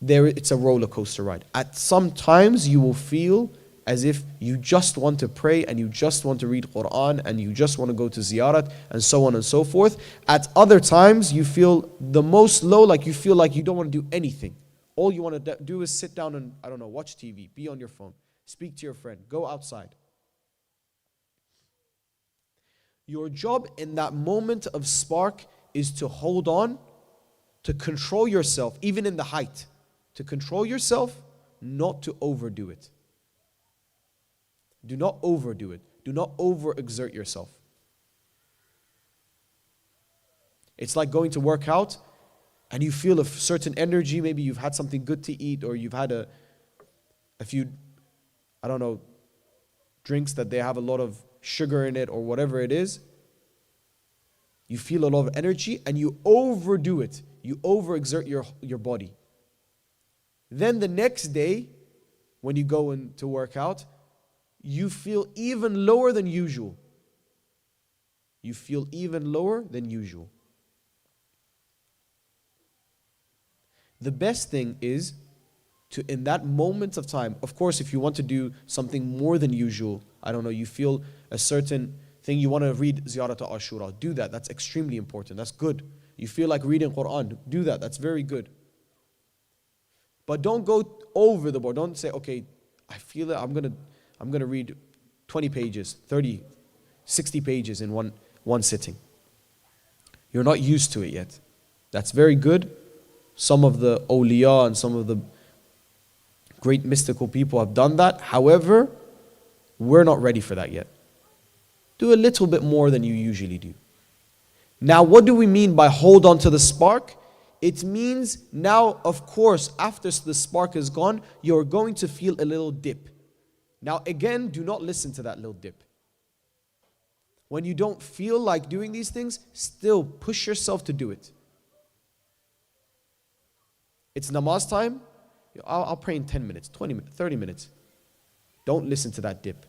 it's a roller coaster ride. At some times you will feel as if you just want to pray and you just want to read Quran and you just want to go to ziyarat and so on and so forth. At other times you feel the most low, like you feel like you don't want to do anything. All you want to do is sit down and, I don't know, watch TV, be on your phone, speak to your friend, go outside. Your job in that moment of spark is to hold on, to control yourself, even in the height. To control yourself, not to overdo it. Do not overdo it. Do not overexert yourself. It's like going to work out and you feel a certain energy. Maybe you've had something good to eat, or you've had a few, I don't know, drinks that they have a lot of sugar in it or whatever it is. You feel a lot of energy and you overdo it. You overexert your body. Then the next day, when you go in to work out, you feel even lower than usual. You feel even lower than usual. The best thing is to, in that moment of time, of course, if you want to do something more than usual, I don't know, you feel a certain thing, you want to read Ziyarat Ashura, do that. That's extremely important. That's good. You feel like reading Quran, do that. That's very good. But don't go over the board. Don't say, okay, I feel it, I'm gonna read 20 pages, 30, 60 pages in one sitting. You're not used to it yet. That's very good. Some of the awliya and some of the great mystical people have done that. However, we're not ready for that yet. Do a little bit more than you usually do. Now, what do we mean by hold on to the spark? It means now, of course, after the spark is gone, you're going to feel a little dip. Now, again, do not listen to that little dip. When you don't feel like doing these things, still push yourself to do it. It's namaz time. I'll pray in 10 minutes, 20 minutes, 30 minutes. Don't listen to that dip.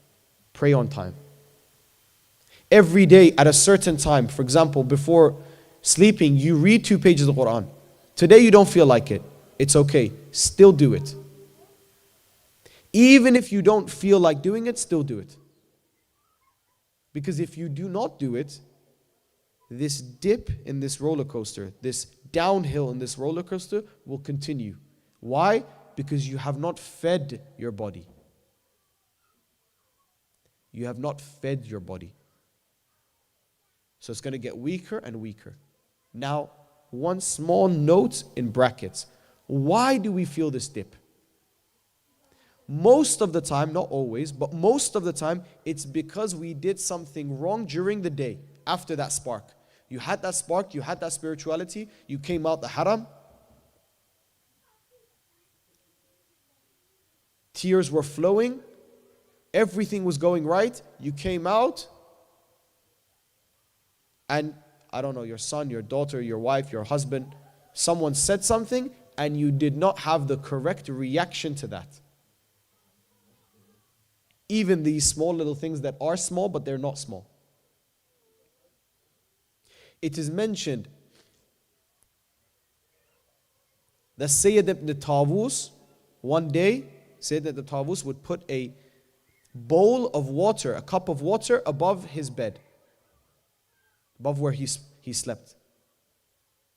Pray on time. Every day at a certain time, for example, before sleeping, you read 2 pages of the Quran. Today you don't feel like it. It's okay. Still do it. Even if you don't feel like doing it, still do it. Because if you do not do it, this dip in this roller coaster, this downhill in this roller coaster will continue. Why? Because you have not fed your body. You have not fed your body. So it's going to get weaker and weaker. Now, one small note in brackets. Why do we feel this dip? Most of the time, not always, but most of the time, it's because we did something wrong during the day, after that spark. You had that spark, you had that spirituality, you came out the haram. Tears were flowing, everything was going right, you came out, and I don't know, your son, your daughter, your wife, your husband, someone said something and you did not have the correct reaction to that. Even these small little things that are small, but they're not small. It is mentioned that Sayyid ibn Tawus, one day, Sayyid ibn Tawus would put a bowl of water, a cup of water above his bed, above where he slept.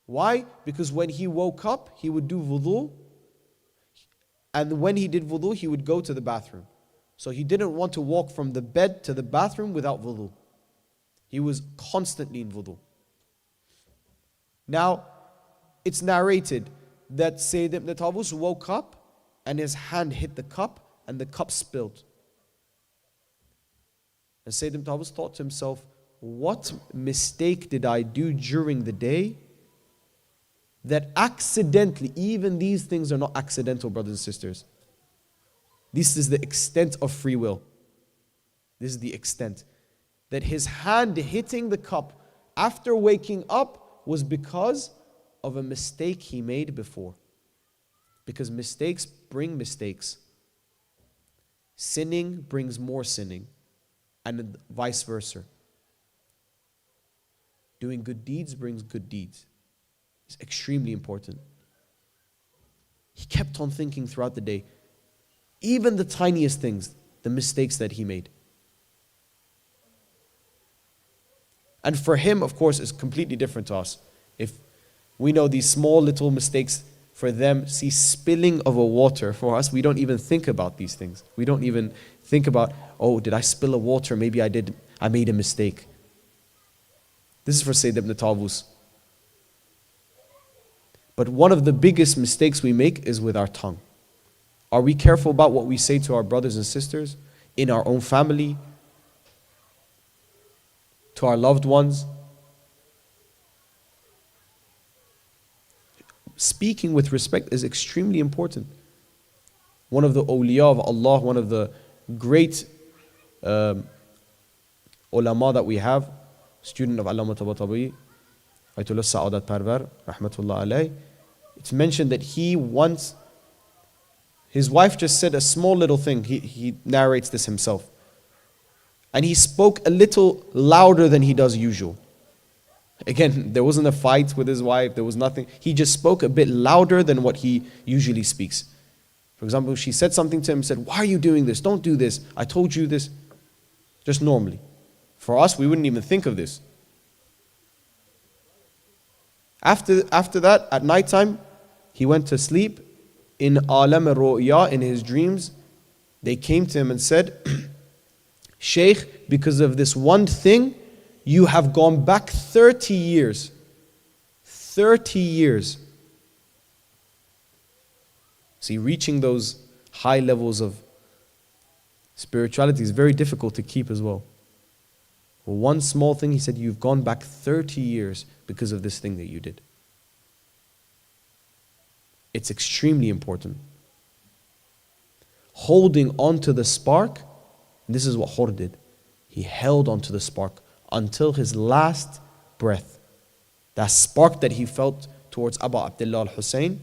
Why? Because when he woke up, he would do wudu, and when he did wudu, he would go to the bathroom. So he didn't want to walk from the bed to the bathroom without wudu. He was constantly in wudu. Now, it's narrated that Sayyid ibn Tawus woke up and his hand hit the cup and the cup spilled. And Sayyid ibn Tawus thought to himself, what mistake did I do during the day that accidentally, even these things are not accidental, brothers and sisters. This is the extent of free will. This is the extent. That his hand hitting the cup after waking up was because of a mistake he made before. Because mistakes bring mistakes. Sinning brings more sinning. And vice versa. Doing good deeds brings good deeds. It's extremely important. He kept on thinking throughout the day, even the tiniest things, the mistakes that he made. And for him, of course, it's completely different to us. If we know these small little mistakes, for them, see spilling of a water, for us, we don't even think about these things. We don't even think about, oh, did I spill a water? Maybe I made a mistake. This is for Sayyid ibn Tawus. But one of the biggest mistakes we make is with our tongue. Are we careful about what we say to our brothers and sisters, in our own family, to our loved ones? Speaking with respect is extremely important. One of the awliya of Allah, one of the great ulama that we have, student of Allama Tabatabai, Ayatollah Sa'adat Parvar, Rahmatullah alayh, it's mentioned that his wife just said a small little thing. He narrates this himself. And he spoke a little louder than he does usual. Again, there wasn't a fight with his wife, there was nothing. He just spoke a bit louder than what he usually speaks. For example, she said something to him and said, why are you doing this? Don't do this. I told you this. Just normally. For us, we wouldn't even think of this. After that, at nighttime, he went to sleep. In alam al-ru'ya, in his dreams, they came to him and said, Sheikh, because of this one thing, you have gone back 30 years. 30 years. See, reaching those high levels of spirituality is very difficult to keep as well. For one small thing, he said, you've gone back 30 years because of this thing that you did. It's extremely important. Holding on to the spark, and this is what Hur did. He held on to the spark until his last breath. That spark that he felt towards Abu Abdullah al-Hussein,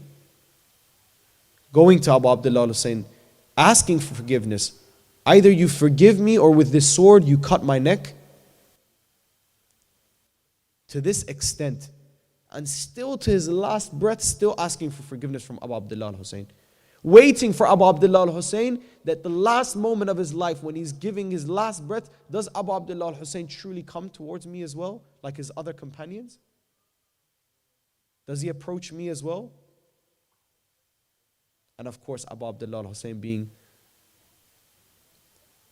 going to Abu Abdullah al-Hussein, asking for forgiveness. Either you forgive me or with this sword you cut my neck. To this extent. And still to his last breath, still asking for forgiveness from Abu Abdullah al-Hussein. Waiting for Abu Abdullah al-Hussein, that the last moment of his life, when he's giving his last breath, does Abu Abdullah al-Hussein truly come towards me as well, like his other companions? Does he approach me as well? And of course, Abu Abdullah al-Hussein being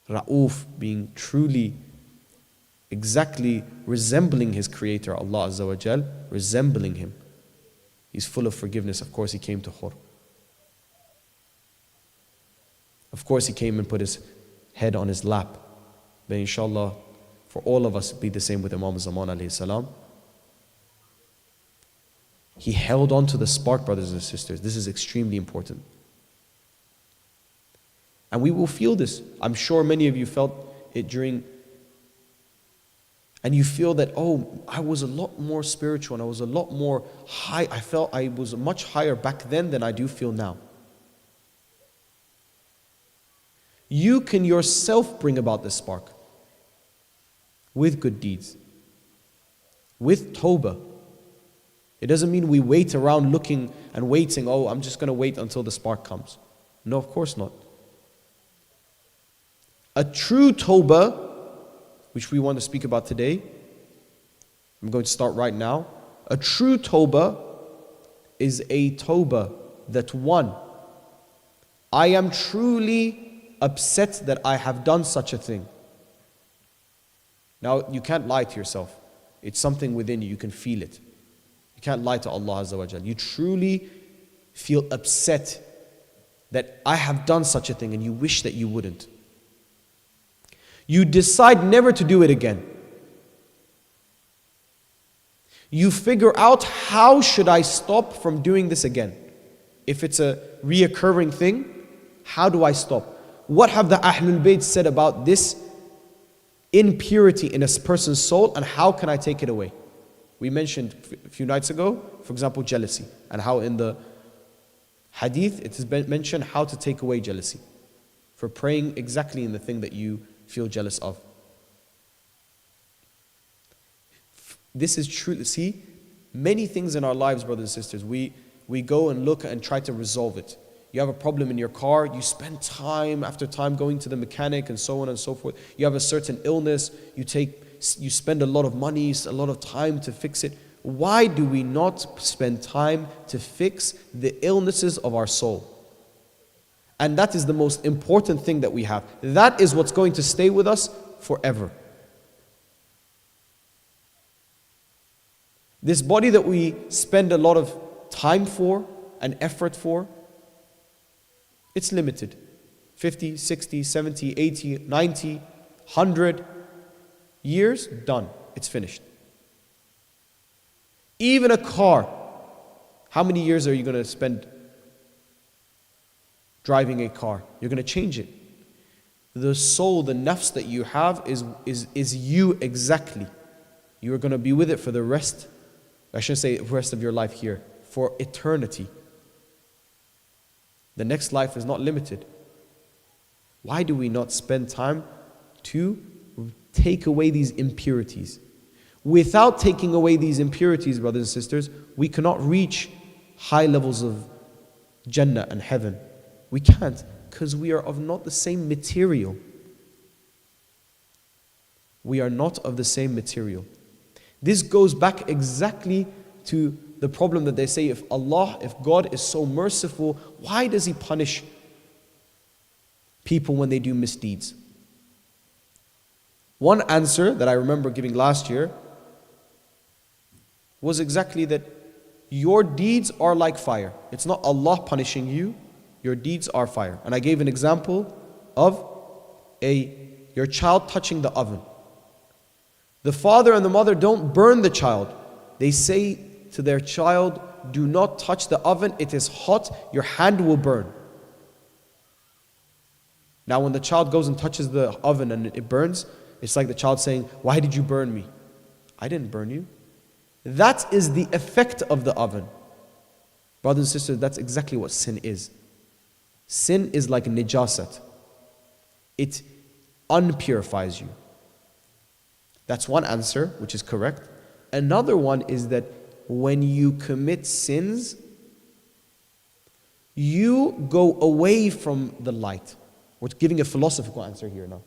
Ra'uf, being truly exactly resembling his creator, Allah Azza wa Jal, resembling him. He's full of forgiveness. Of course, he came to Hur. Of course, he came and put his head on his lap. But inshallah, for all of us, be the same with Imam Zaman alayhi salam. He held on to the spark, brothers and sisters. This is extremely important. And we will feel this. I'm sure many of you felt it during, and you feel that, oh, I was a lot more spiritual and I was a lot more high. I felt I was much higher back then than I do feel now. You can yourself bring about this spark with good deeds. with tawbah. It doesn't mean we wait around looking and waiting, oh, I'm just going to wait until the spark comes. No, of course not. A true tawbah, which we want to speak about today, I'm going to start right now. A true tawbah is a tawbah that, one, I am truly upset that I have done such a thing. Now, you can't lie to yourself. It's something within you, you can feel it. You can't lie to Allah Azza wa Jal. You truly feel upset that I have done such a thing and you wish that you wouldn't. You decide never to do it again. You figure out, how should I stop from doing this again? If it's a reoccurring thing, how do I stop? What have the Ahlul Bayt said about this impurity in a person's soul, and how can I take it away? We mentioned a few nights ago, for example, jealousy, and how in the hadith it has been mentioned how to take away jealousy for praying exactly in the thing that you feel jealous of. This is true. See, many things in our lives, brothers and sisters, we go and look and try to resolve it. You have a problem in your car, you spend time after time going to the mechanic and so on and so forth. You have a certain illness, you spend a lot of money, a lot of time to fix it. Why do we not spend time to fix the illnesses of our soul? And that is the most important thing that we have. That is what's going to stay with us forever. This body that we spend a lot of time for and effort for, it's limited. 50, 60, 70, 80, 90, 100 years, done. It's finished. Even a car, how many years are you going to spend driving a car? You're going to change it. The soul, the nafs that you have is you exactly. You're going to be with it for the rest, I shouldn't say rest of your life here, for eternity. The next life is not limited. Why do we not spend time to take away these impurities? Without taking away these impurities, brothers and sisters, we cannot reach high levels of Jannah and heaven. We can't, because we are of not the same material. We are not of the same material. This goes back exactly to the problem that they say, if God is so merciful, why does He punish people when they do misdeeds? One answer that I remember giving last year was exactly that your deeds are like fire. It's not Allah punishing you, your deeds are fire. And I gave an example of your child touching the oven. The father and the mother don't burn the child. They say to their child, do not touch the oven, it is hot, your hand will burn. Now when the child goes and touches the oven and it burns, it's like the child saying, why did you burn me? I didn't burn you. That is the effect of the oven. Brothers and sisters, that's exactly what sin is. Sin is like nijasat. It unpurifies you. That's one answer, which is correct. Another one is that when you commit sins, you go away from the light. We're giving a philosophical answer here now.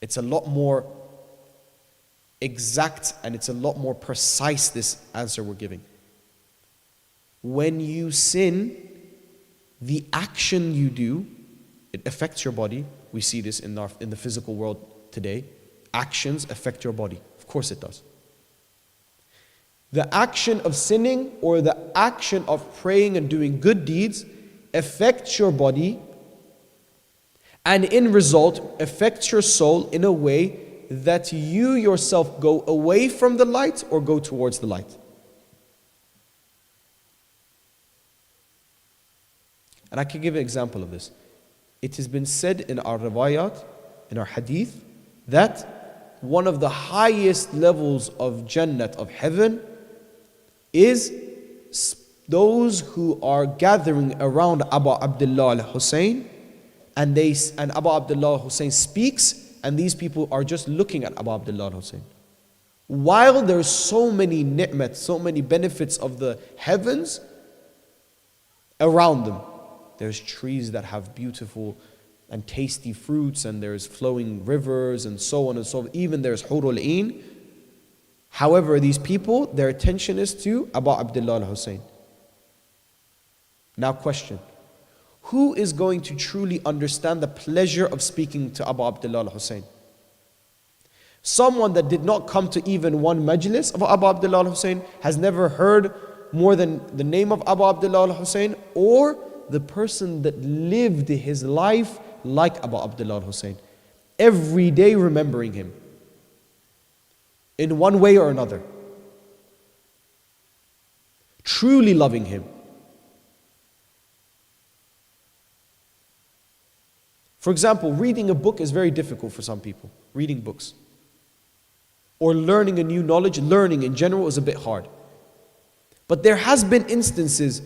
It's a lot more exact and it's a lot more precise, this answer we're giving. When you sin, the action you do, it affects your body. We see this in the physical world today. Actions affect your body. Of course it does. The action of sinning or the action of praying and doing good deeds affects your body and in result affects your soul in a way that you yourself go away from the light or go towards the light. And I can give an example of this. It has been said in our riwayat, in our hadith, that one of the highest levels of Jannat, of heaven, is those who are gathering around Abu Abdullah al-Hussein, and Abu Abdullah al-Hussein speaks, and these people are just looking at Abu Abdullah al-Hussein. While there's so many ni'mat, so many benefits of the heavens around them. There's trees that have beautiful and tasty fruits, and there's flowing rivers and so on and so on. Even there's hurul ain. However, these people, their attention is to Abu Abdullah al-Hussein. Now question, who is going to truly understand the pleasure of speaking to Abu Abdullah al-Hussein? Someone that did not come to even one majlis of Abu Abdullah al-Hussein, has never heard more than the name of Abu Abdullah al-Hussein, or the person that lived his life like Abu Abdullah al-Hussein, every day remembering him in one way or another, truly loving him. For example, reading a book is very difficult for some people, reading books. Or learning a new knowledge, learning in general is a bit hard. But there has been instances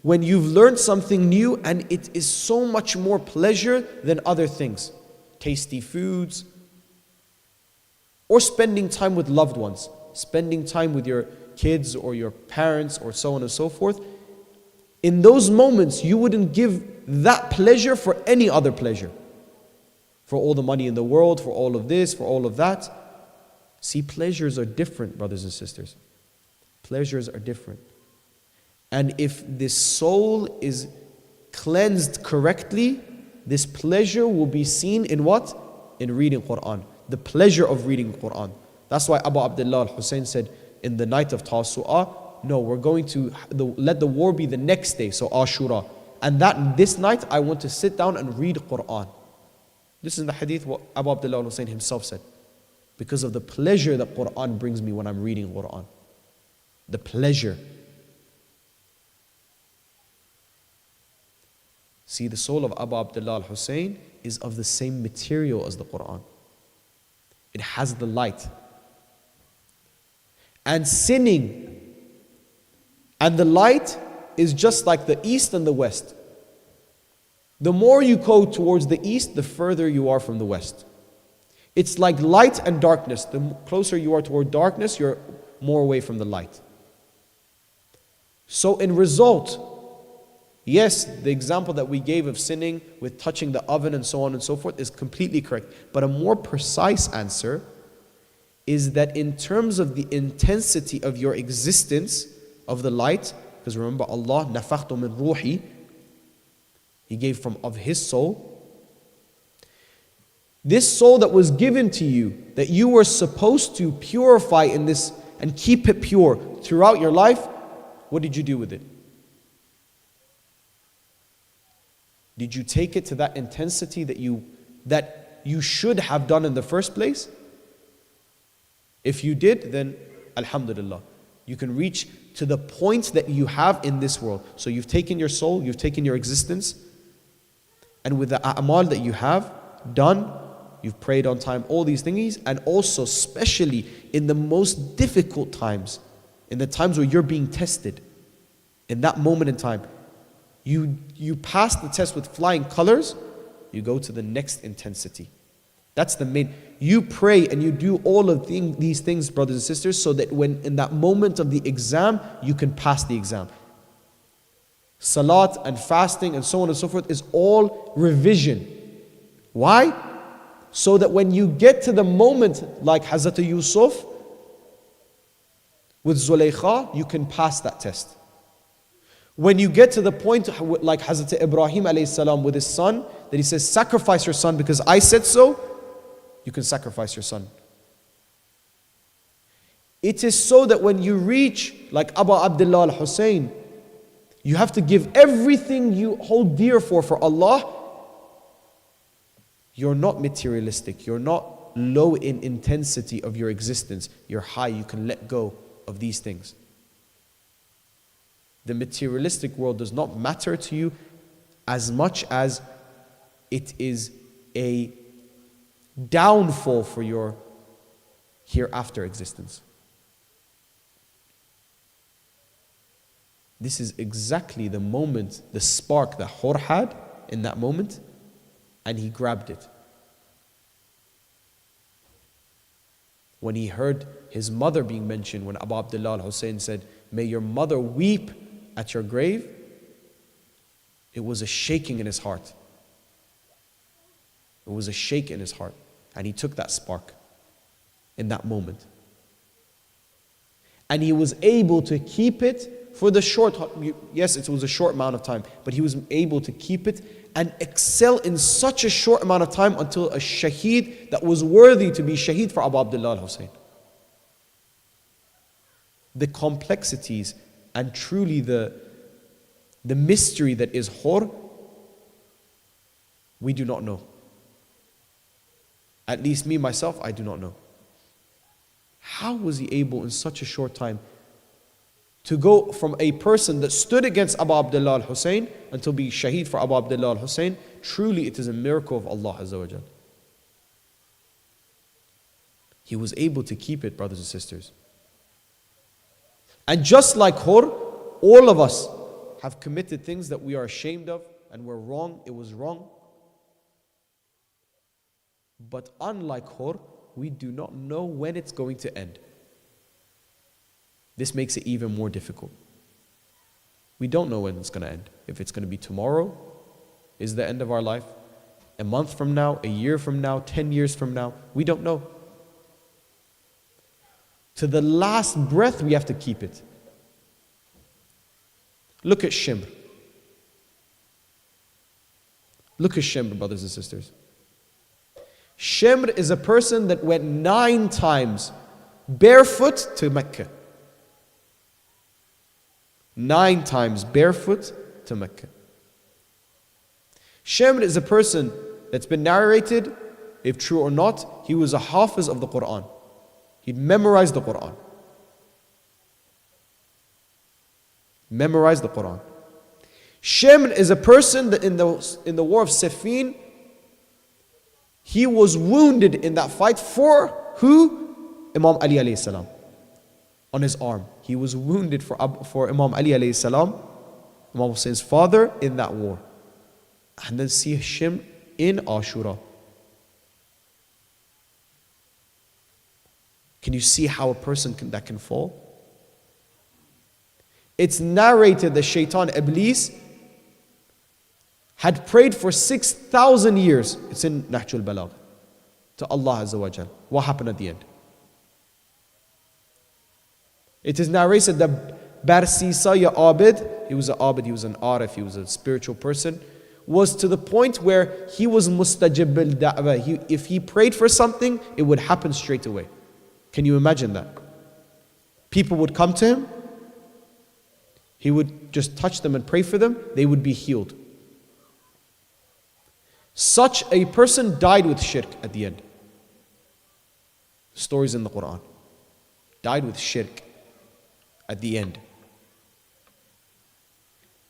when you've learned something new and it is so much more pleasure than other things. Tasty foods, or spending time with loved ones, spending time with your kids or your parents or so on and so forth. In those moments, you wouldn't give that pleasure for any other pleasure. For all the money in the world, for all of this, for all of that. See, pleasures are different, brothers and sisters. Pleasures are different. And if this soul is cleansed correctly, this pleasure will be seen in what? In reading Quran. The pleasure of reading Quran. That's why Abu Abdullah al-Hussein said in the night of Tasu'ah, no, we're going to let the war be the next day, so Ashura. And this night I want to sit down and read Quran. This is the hadith what Abu Abdullah al-Hussein himself said. Because of the pleasure that Quran brings me when I'm reading Quran. The pleasure. See, the soul of Abu Abdullah al-Hussein is of the same material as the Quran. It has the light. And sinning and the light is just like the east and the west. The more you go towards the east, the further you are from the west. It's like light and darkness. The closer you are toward darkness, you're more away from the light. So in result, yes, the example that we gave of sinning with touching the oven and so on and so forth is completely correct. But a more precise answer is that in terms of the intensity of your existence of the light, because remember Allah, nafakhtu min ruhi, He gave of His soul. This soul that was given to you, that you were supposed to purify in this and keep it pure throughout your life, what did you do with it? Did you take it to that intensity that you should have done in the first place? If you did, then alhamdulillah, you can reach to the point that you have in this world. So you've taken your soul, you've taken your existence, and with the a'mal that you have done, you've prayed on time, all these things, and also especially in the most difficult times, in the times where you're being tested, in that moment in time, you pass the test with flying colors, you go to the next intensity. That's the main. You pray and you do all of these things, brothers and sisters, so that when in that moment of the exam, you can pass the exam. Salat and fasting and so on and so forth is all revision. Why? So that when you get to the moment like Hazrat Yusuf with Zulaykha, you can pass that test. When you get to the point like Hazrat Ibrahim alayhi salam with his son, that he says, sacrifice your son because I said so, you can sacrifice your son. It is so that when you reach like Abu Abdullah al-Hussein, you have to give everything you hold dear for Allah. You're not materialistic. You're not low in intensity of your existence. You're high. You can let go of these things. The materialistic world does not matter to you as much as it is a downfall for your hereafter existence. This is exactly the moment, the spark that Hur had in that moment, and he grabbed it. When he heard his mother being mentioned, when Abu Abdullah al-Hussein said, "May your mother weep at your grave," it was a shaking in his heart. It was a shake in his heart. And he took that spark in that moment. And he was able to keep it for the short, yes, it was a short amount of time, but he was able to keep it and excel in such a short amount of time until a shaheed that was worthy to be shaheed for Abu Abdullah al-Hussein. The complexities and truly the mystery that is Hur, we do not know. At least me, myself, I do not know. How was he able in such a short time to go from a person that stood against Abu Abdullah al-Hussein until be shaheed for Abu Abdullah al-Hussein? Truly it is a miracle of Allah Azza wa Jal. He was able to keep it, brothers and sisters. And just like Hur, all of us have committed things that we are ashamed of and we're wrong, it was wrong. But unlike Hur, we do not know when it's going to end. This makes it even more difficult. We don't know when it's going to end. If it's going to be tomorrow, is the end of our life, a month from now, a year from now, 10 years from now, we don't know. To the last breath, we have to keep it. Look at Shimr. Look at Shimr, brothers and sisters. Shimr is a person that went 9 times barefoot to Mecca. 9 times barefoot to Mecca. Shimr is a person that's been narrated, if true or not, he was a hafiz of the Quran. He'd memorized the Quran. Memorized the Quran. Shimr is a person that in the war of Siffin, he was wounded in that fight for who? Imam Ali alayhi salam. On his arm. He was wounded for Imam Ali alayhi salam, Imam Hussein's father, in that war. And then see Shimr in Ashura. Can you see how a person that can fall? It's narrated that Shaitan Iblis had prayed for 6,000 years. It's in Nahjul Balagh. To Allah Azza wa Jal. What happened at the end? It is narrated that Barsisa ya Abid, he was an Abid, he was an Arif, he was a spiritual person, was to the point where he was mustajib al-da'wah. If he prayed for something, it would happen straight away. Can you imagine that? People would come to him, he would just touch them and pray for them, they would be healed. Such a person died with shirk at the end. Stories in the Quran. Died with shirk at the end.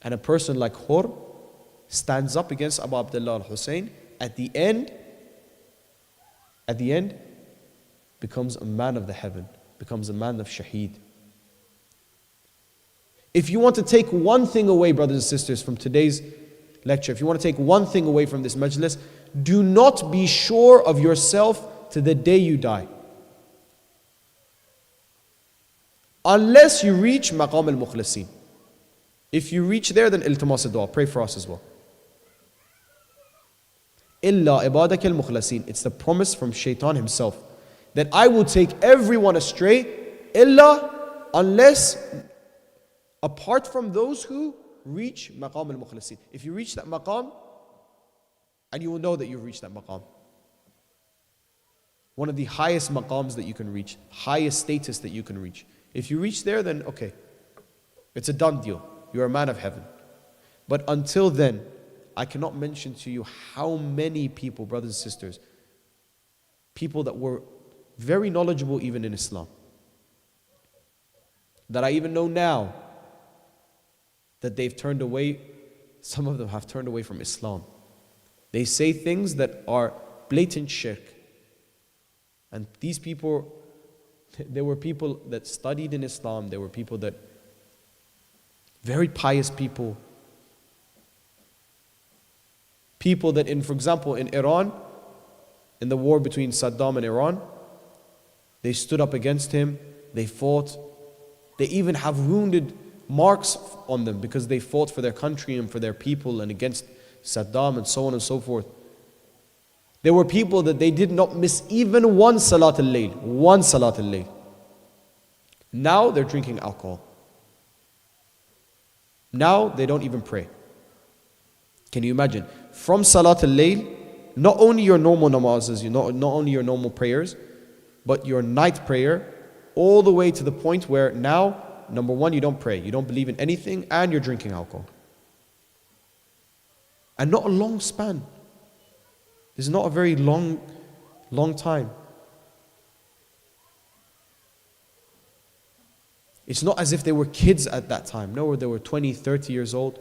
And a person like Hur stands up against Abu Abdullah al-Hussein. At the end, becomes a man of the heaven, becomes a man of shaheed. If you want to take one thing away, brothers and sisters, from today's lecture, if you want to take one thing away from this majlis, do not be sure of yourself to the day you die. Unless you reach Maqam al-Mukhlisin. If you reach there, then iltimas dua, pray for us as well. Illa ibadak al-Mukhlasin. It's the promise from Shaitan himself that I will take everyone astray, illa, unless, apart from those who reach Maqam al-Mukhlasin. If you reach that maqam, and you will know that you've reached that maqam. One of the highest maqams that you can reach, highest status that you can reach. If you reach there, then okay, it's a done deal. You're a man of heaven. But until then, I cannot mention to you how many people, brothers and sisters, people that were very knowledgeable even in Islam, that I even know now, that they've turned away, some of them have turned away from Islam. They say things that are blatant shirk. And these people, there were people that studied in Islam, there were people that, very pious people that for example, in Iran, in the war between Saddam and Iran, They stood up against him, they fought. They even have wounded marks on them because they fought for their country and for their people and against Saddam and so on and so forth. There were people that they did not miss even one Salat al-Layl, one Salat al-Layl. Now they're drinking alcohol. Now they don't even pray. Can you imagine? From Salat al-Layl, not only your normal namazes, not only your normal prayers, but your night prayer, all the way to the point where now, number one, you don't pray, you don't believe in anything, and you're drinking alcohol. And not a long span. This is not a very long time. It's not as if they were kids at that time. No, they were 20, 30 years old.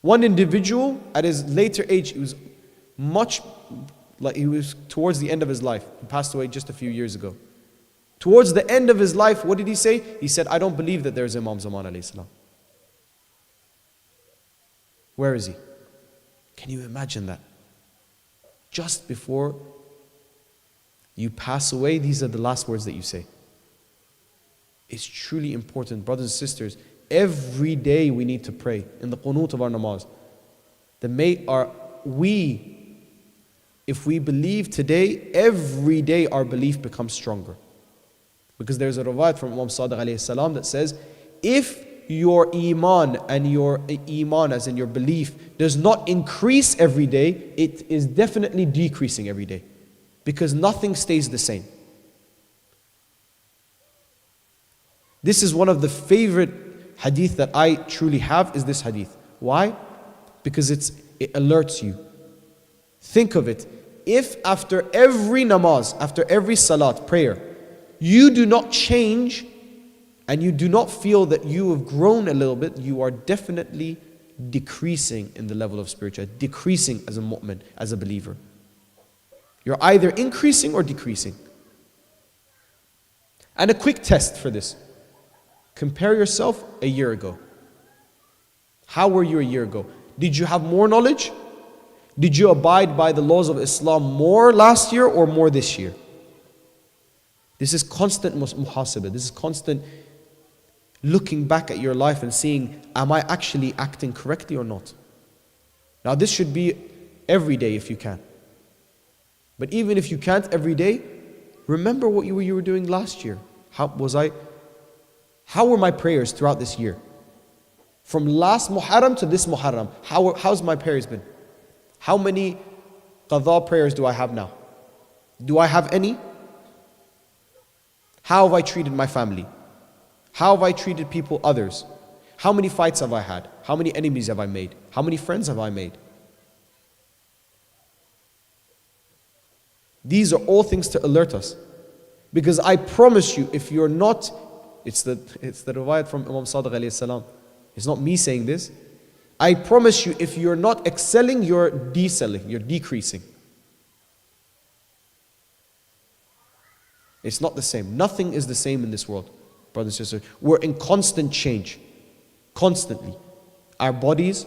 One individual at his later age, he was towards the end of his life. He passed away just a few years ago. Towards the end of his life, what did he say? He said, I don't believe that there's Imam Zaman alayhi salam. Where is he? Can you imagine that? Just before you pass away, these are the last words that you say. It's truly important, brothers and sisters. Every day we need to pray in the qunut of our namaz. If we believe today, every day our belief becomes stronger. Because there's a riwayat from Imam Sadiq alayhi salam that says, if your iman and your iman as in your belief does not increase every day, it is definitely decreasing every day. Because nothing stays the same. This is one of the favorite hadith that I truly have, is this hadith. Why? Because it alerts you. Think of it. If after every namaz, after every salat, prayer, you do not change and you do not feel that you have grown a little bit, you are definitely decreasing in the level of spirituality, decreasing as a mu'min, as a believer. You're either increasing or decreasing. And a quick test for this. Compare yourself a year ago. How were you a year ago? Did you have more knowledge? Did you abide by the laws of Islam more last year or more this year? This is constant muhasabah. This is constant looking back at your life and seeing, am I actually acting correctly or not? Now this should be every day if you can. But even if you can't every day, remember what you were doing last year. How were my prayers throughout this year? From last Muharram to this Muharram, how's my prayers been? How many qadha prayers do I have now? Do I have any? How have I treated my family? How have I treated people, others? How many fights have I had? How many enemies have I made? How many friends have I made? These are all things to alert us. Because I promise you, if you're not, it's the riwayat from Imam Sadiq alayhi salam. It's not me saying this. I promise you, if you're not excelling, you're decelling, you're decreasing. It's not the same. Nothing is the same in this world, brothers and sisters. We're in constant change. Constantly. Our bodies,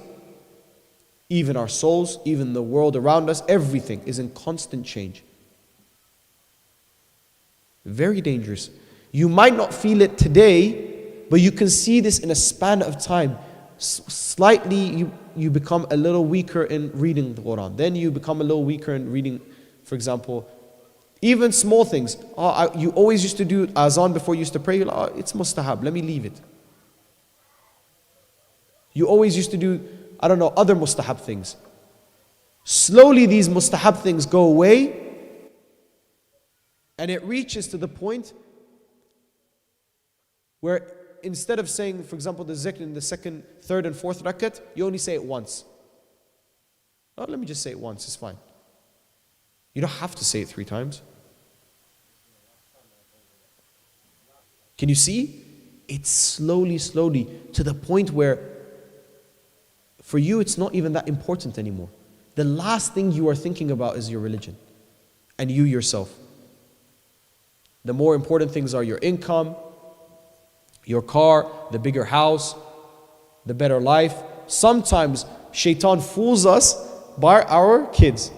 even our souls, even the world around us, everything is in constant change. Very dangerous. You might not feel it today, but you can see this in a span of time. Slightly, you become a little weaker in reading the Quran. Then you become a little weaker in reading, for example, even small things. You always used to do azan before you used to pray. You're like, it's mustahab, let me leave it. You always used to do, other mustahab things. Slowly these mustahab things go away, and it reaches to the point where instead of saying, for example, the zikr in the second, third and fourth rakat, you only say it once. Oh, let me just say it once, it's fine. You don't have to say it 3 times. Can you see? It's slowly to the point where for you it's not even that important anymore. The last thing you are thinking about is your religion and you yourself. The more important things are your income, your car, the bigger house, the better life. Sometimes shaitan fools us by our kids.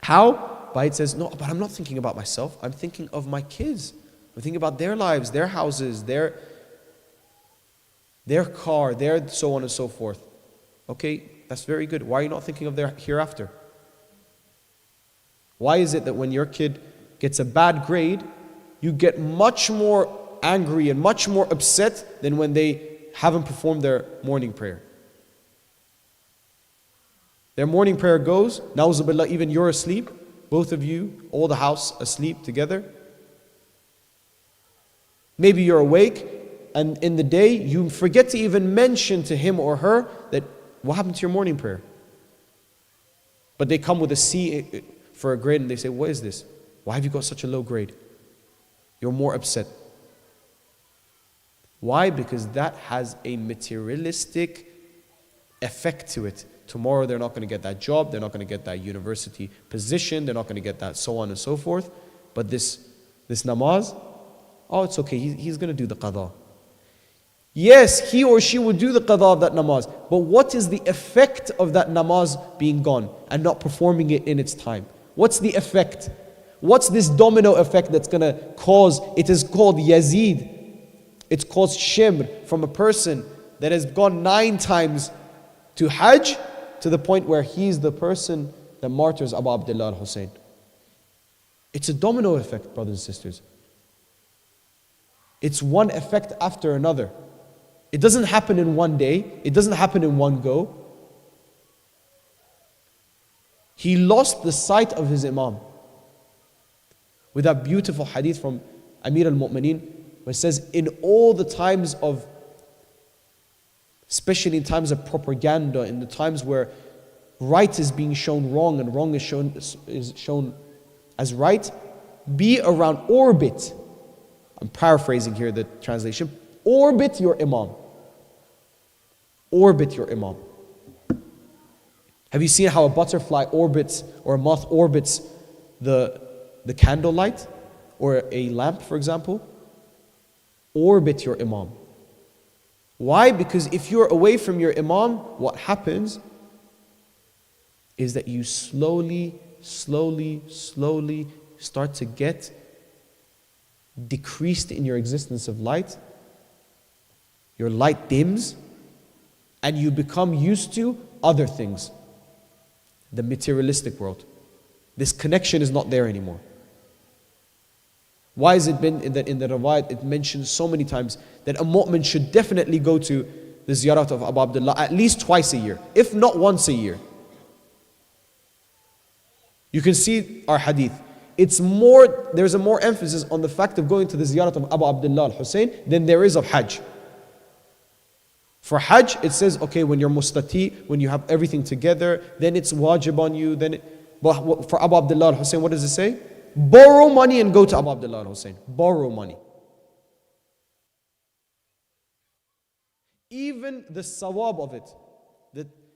How? But it says, no, but I'm not thinking about myself. I'm thinking of my kids. I'm thinking about their lives, their houses, their car, their so on and so forth. Okay, that's very good. Why are you not thinking of their hereafter? Why is it that when your kid gets a bad grade, you get much more angry and much more upset than when they haven't performed their morning prayer? Their morning prayer goes, na'uzubillah, even you're asleep, both of you, all the house asleep together. Maybe you're awake, and in the day you forget to even mention to him or her that, what happened to your morning prayer? But they come with a C for a grade and they say, what is this? Why have you got such a low grade? You're more upset. Why? Because that has a materialistic effect to it. Tomorrow they're not going to get that job, they're not going to get that university position, they're not going to get that so on and so forth. But this namaz, oh, it's okay, he's going to do the qada. Yes, he or she will do the qada of that namaz, but what is the effect of that namaz being gone and not performing it in its time? What's the effect? What's this domino effect that's going to cause? It is called yazid. It's called shimr, from a person that has gone 9 times to Hajj to the point where he's the person that martyrs Abu Abdullah al-Hussein. It's a domino effect, brothers and sisters. It's one effect after another. It doesn't happen in one day. It doesn't happen in one go. He lost the sight of his Imam. With that beautiful hadith from Amir al-Mu'mineen, where it says, in all the times of, especially in times of propaganda, in the times where right is being shown wrong and wrong is shown as right, be around, orbit. I'm paraphrasing here the translation. Orbit your Imam. Orbit your Imam. Have you seen how a butterfly orbits or a moth orbits the candlelight or a lamp, for example? Orbit your Imam. Why? Because if you're away from your Imam, what happens is that you slowly start to get decreased in your existence of light. Your light dims and you become used to other things. The materialistic world. This connection is not there anymore. Why has it been in the Rawayat, it mentions so many times that a mu'min should definitely go to the ziyarat of Abu Abdullah at least twice a year, if not once a year. You can see our hadith. There's a more emphasis on the fact of going to the ziyarat of Abu Abdullah al-Hussein than there is of Hajj. For Hajj, it says, okay, when you're mustati, when you have everything together, then it's wajib on you. But for Abu Abdullah al-Hussein, what does it say? Borrow money and go to Abu Abdullah al-Hussein. Borrow money. Even the sawab of it,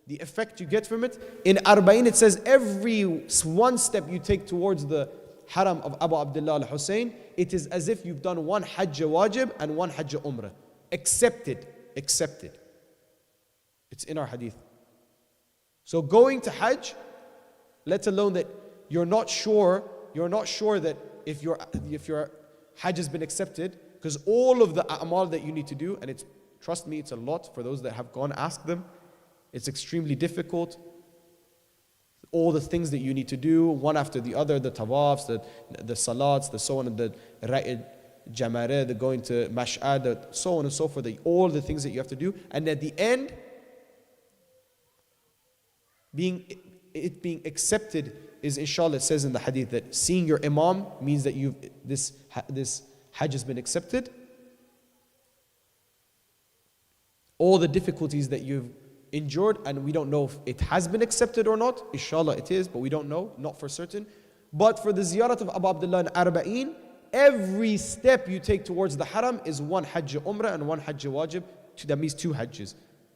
the effect you get from it, in Arba'in it says every one step you take towards the haram of Abu Abdullah al-Hussein, it is as if you've done one hajj wajib and one hajj umrah. Accepted. It's in our hadith. So going to hajj, let alone that you're not sure that if your hajj has been accepted, because all of the a'mal that you need to do, and trust me, it's a lot. For those that have gone, ask them. It's extremely difficult. All the things that you need to do, one after the other, the tawafs, the salats, the so on, and the jamare, the going to mash'ad, so on and so forth, all the things that you have to do. And at the end, it being accepted is, inshallah, it says in the hadith that seeing your imam means that this hajj has been accepted. All the difficulties that you've endured, and we don't know if it has been accepted or not. Inshallah it is, but we don't know, not for certain. But for the ziyarat of Abu Abdullah in Arba'in, every step you take towards the haram is one hajj umrah and one hajj wajib. That means 2 hajjs.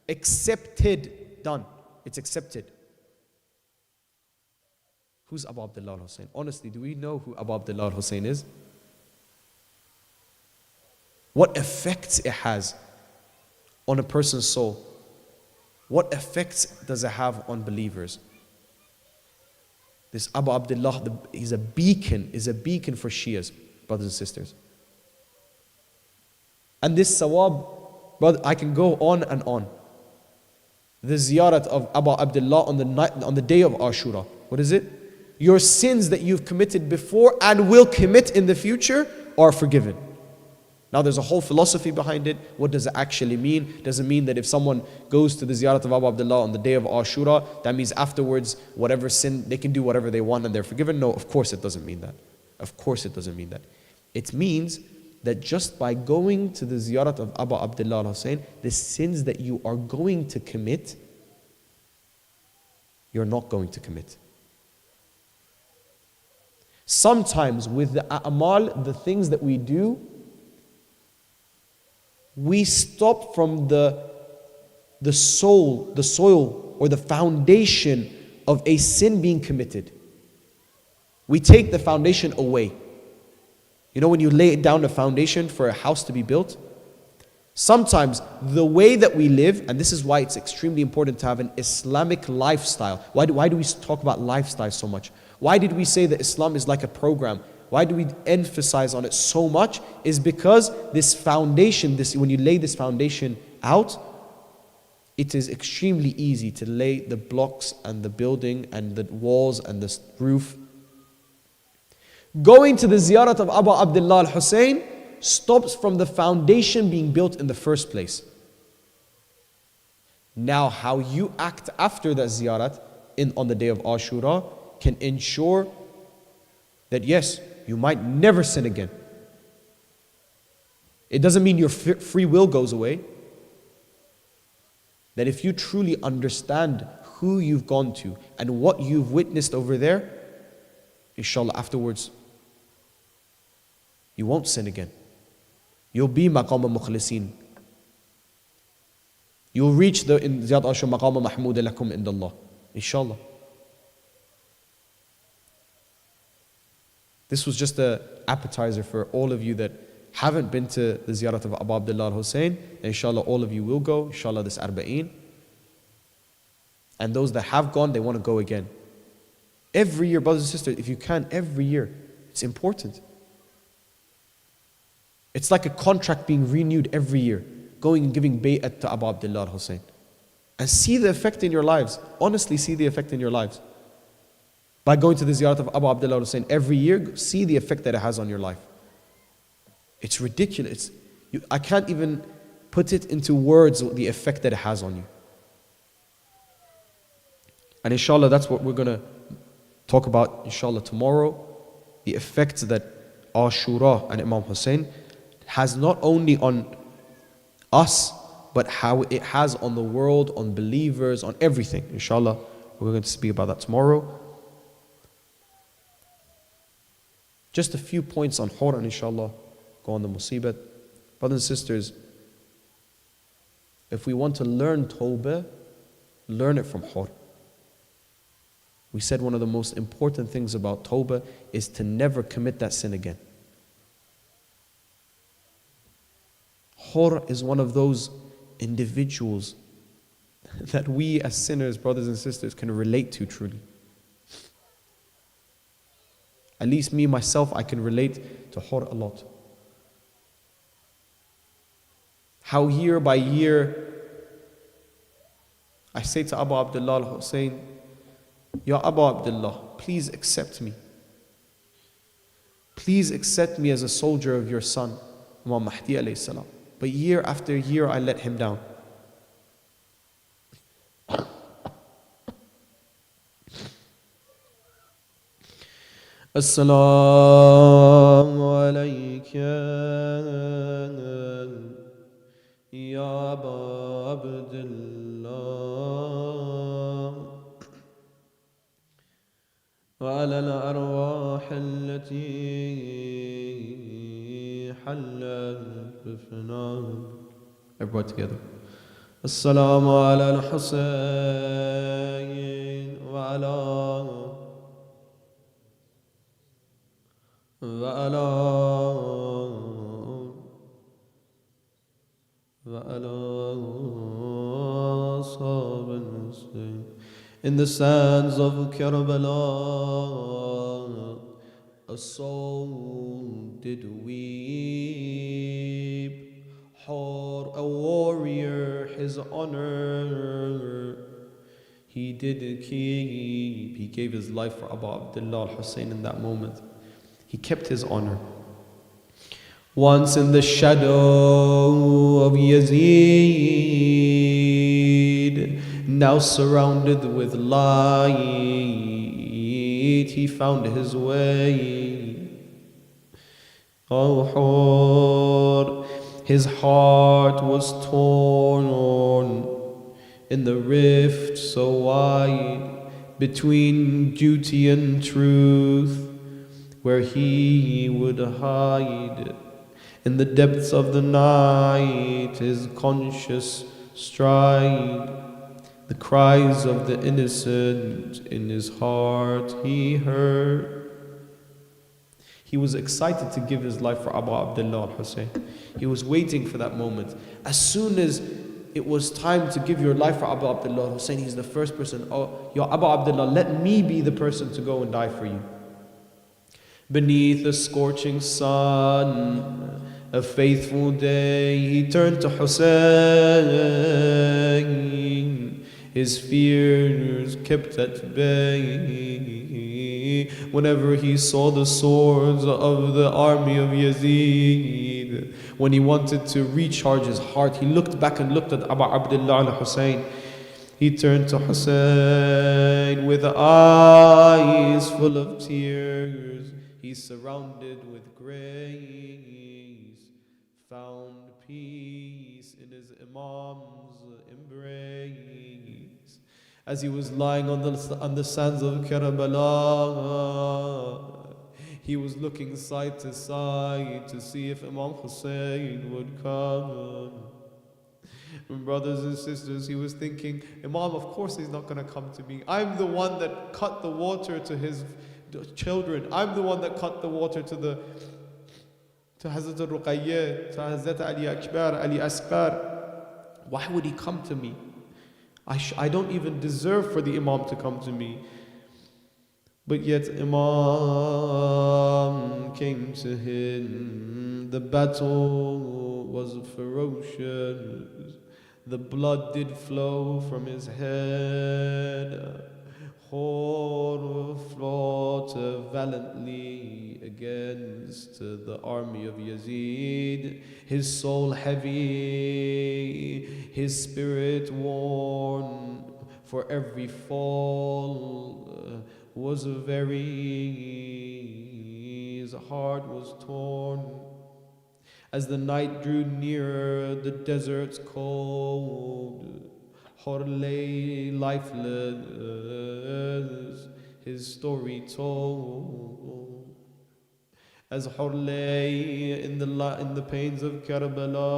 Accepted, done. It's accepted. Who's Abu Abdullah al-Hussein? Honestly, do we know who Abu Abdullah al-Hussein is? What effects it has on a person's soul? What effects does it have on believers? This Abu Abdullah, he's a beacon for Shias, brothers and sisters. And this sawab, brother, I can go on and on. The ziyarat of Abu Abdullah on the day of Ashura. What is it? Your sins that you've committed before and will commit in the future are forgiven. Now there's a whole philosophy behind it. What does it actually mean? Does it mean that if someone goes to the ziyarat of Abu Abdullah on the day of Ashura, that means afterwards, whatever sin, they can do whatever they want and they're forgiven? No, of course it doesn't mean that. Of course it doesn't mean that. It means that just by going to the ziyarat of Abu Abdullah al-Hussein, the sins that you are going to commit, you're not going to commit. Sometimes with the a'mal, the things that we do, we stop from the soil or the foundation of a sin being committed. We take the foundation away. You know when you lay down a foundation for a house to be built? Sometimes the way that we live, and this is why it's extremely important to have an Islamic lifestyle. Why do we talk about lifestyle so much? Why did we say that Islam is like a program? Why do we emphasize on it so much? Is because this foundation, when you lay this foundation out, it is extremely easy to lay the blocks and the building and the walls and the roof. Going to the ziyarat of Abu Abdullah al-Hussein stops from the foundation being built in the first place. Now, how you act after that ziyarat on the day of Ashura can ensure that yes, you might never sin again. It doesn't mean your free will goes away. That if you truly understand who you've gone to and what you've witnessed over there, inshallah afterwards, you won't sin again. You'll be maqam al-mukhlisin. You'll reach the in Ziyad Ashur maqam mahmud lakum indallah. Inshallah. This was just an appetizer for all of you that haven't been to the ziyarat of Abu Abdullah al-Hussein. Inshallah, all of you will go. Inshallah, this arba'een. And those that have gone, they want to go again. Every year, brothers and sisters, if you can, every year. It's important. It's like a contract being renewed every year. Going and giving bay'at to Abu Abdullah al-Hussein. And see the effect in your lives. Honestly, see the effect in your lives. By going to the ziyarat of Abu Abdullah al-Hussein every year, see the effect that it has on your life. It's ridiculous. I can't even put it into words, the effect that it has on you. And inshallah, that's what we're going to talk about, inshallah, tomorrow. The effects that Ashura and Imam Hussein has not only on us, but how it has on the world, on believers, on everything. Inshallah, we're going to speak about that tomorrow. Just a few points on Hur, and inshallah, go on the Musibat. Brothers and sisters, if we want to learn Tawbah, learn it from Hur. We said one of the most important things about Tawbah is to never commit that sin again. Hur is one of those individuals that we as sinners, brothers and sisters, can relate to truly. At least me, myself, I can relate to Hur a lot. How year by year, I say to Abu Abdullah al-Hussein, Ya Abu Abdullah, please accept me. Please accept me as a soldier of your son, Imam Mahdi alayhi salam. But year after year, I let him down. As-salamu alayka ya Abu Abdullah wa ala al-arwah allati hallat bifna. Everybody together. As-salamu ala al-Husayn wa ala in the sands of Karbala, a soul did weep. Hor, a warrior, his honor he did keep. He gave his life for Abu Abdullah al-Hussein in that moment. He kept his honor. Once in the shadow of Yazid, now surrounded with light, he found his way. Oh, Hor, his heart was torn in the rift so wide between duty and truth, where he would hide in the depths of the night, his conscious stride. The cries of the innocent in his heart he heard. He was excited to give his life for Abu Abdullah al-Hussein. He was waiting for that moment. As soon as it was time to give your life for Abu Abdullah al-Hussein, he's the first person. Oh, Ya Abu Abdullah, let me be the person to go and die for you. Beneath the scorching sun, a faithful day, he turned to Hussein. His fears kept at bay. Whenever he saw the swords of the army of Yazid, when he wanted to recharge his heart, he looked back and looked at Abu Abdullah al-Hussein. He turned to Hussein with eyes full of tears. He surrounded with grace, found peace in his Imam's embrace. As he was lying on the sands of Karbala, he was looking side to side to see if Imam Hussein would come. Brothers and sisters, he was thinking, Imam, of course he's not going to come to me. I'm the one that cut the water to his children. I'm the one that cut the water to Hazrat al-Ruqayyah, to Hazrat Ali Akbar, Ali Asqar. Why would he come to me? I don't even deserve for the Imam to come to me. But yet Imam came to him. The battle was ferocious. The blood did flow from his head. Hor fought valiantly against the army of Yazid. His soul heavy, his spirit worn, for every fall was his heart was torn. As the night drew nearer, the desert's cold, Hor lay lifeless, his story told. As Hor lay in the pains of Karbala,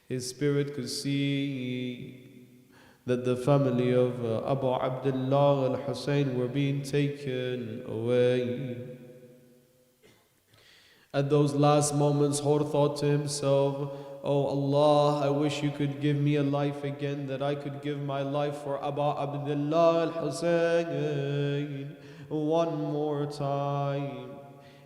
his spirit could see that the family of Abu Abdullah al-Hussein were being taken away. At those last moments, Hor thought to himself, Oh Allah, I wish you could give me a life again, that I could give my life for Abu Abdullah al-Hussein one more time.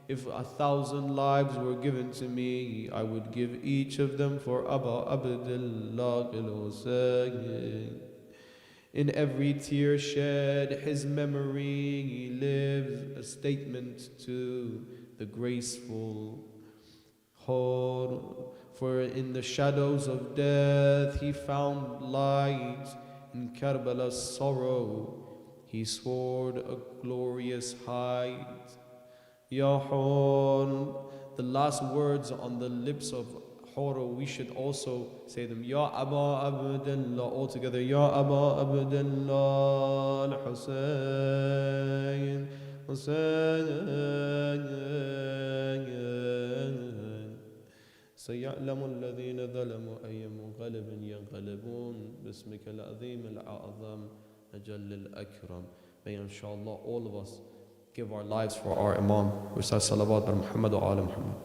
If 1,000 lives were given to me, I would give each of them for Abu Abdullah al-Hussein. In every tear shed, his memory lives, a statement to the graceful Hor. For in the shadows of death he found light. In Karbala's sorrow he soared a glorious height. Ya Hor, the last words on the lips of Hor, we should also say them. Ya Abu Abdullah, all together. Ya Abu Abdullah al-Hussein, سيعلم الذين ظلموا أي منقلب ينقلبون باسمك العظيم الأعظم أجل الأكرم. May inshallah all of us give our lives for our Imam. Recite salawat on Muhammad wa ala Muhammad.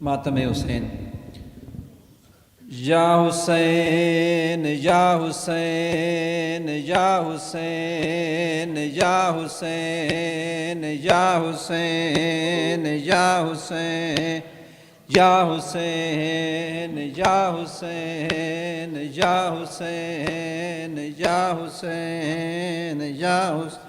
ماتم حسین. یا حسین یا حسین یا حسین یا حسین یا حسین یا حسین یا حسین یا حسین یا حسین یا حسین یا حسین.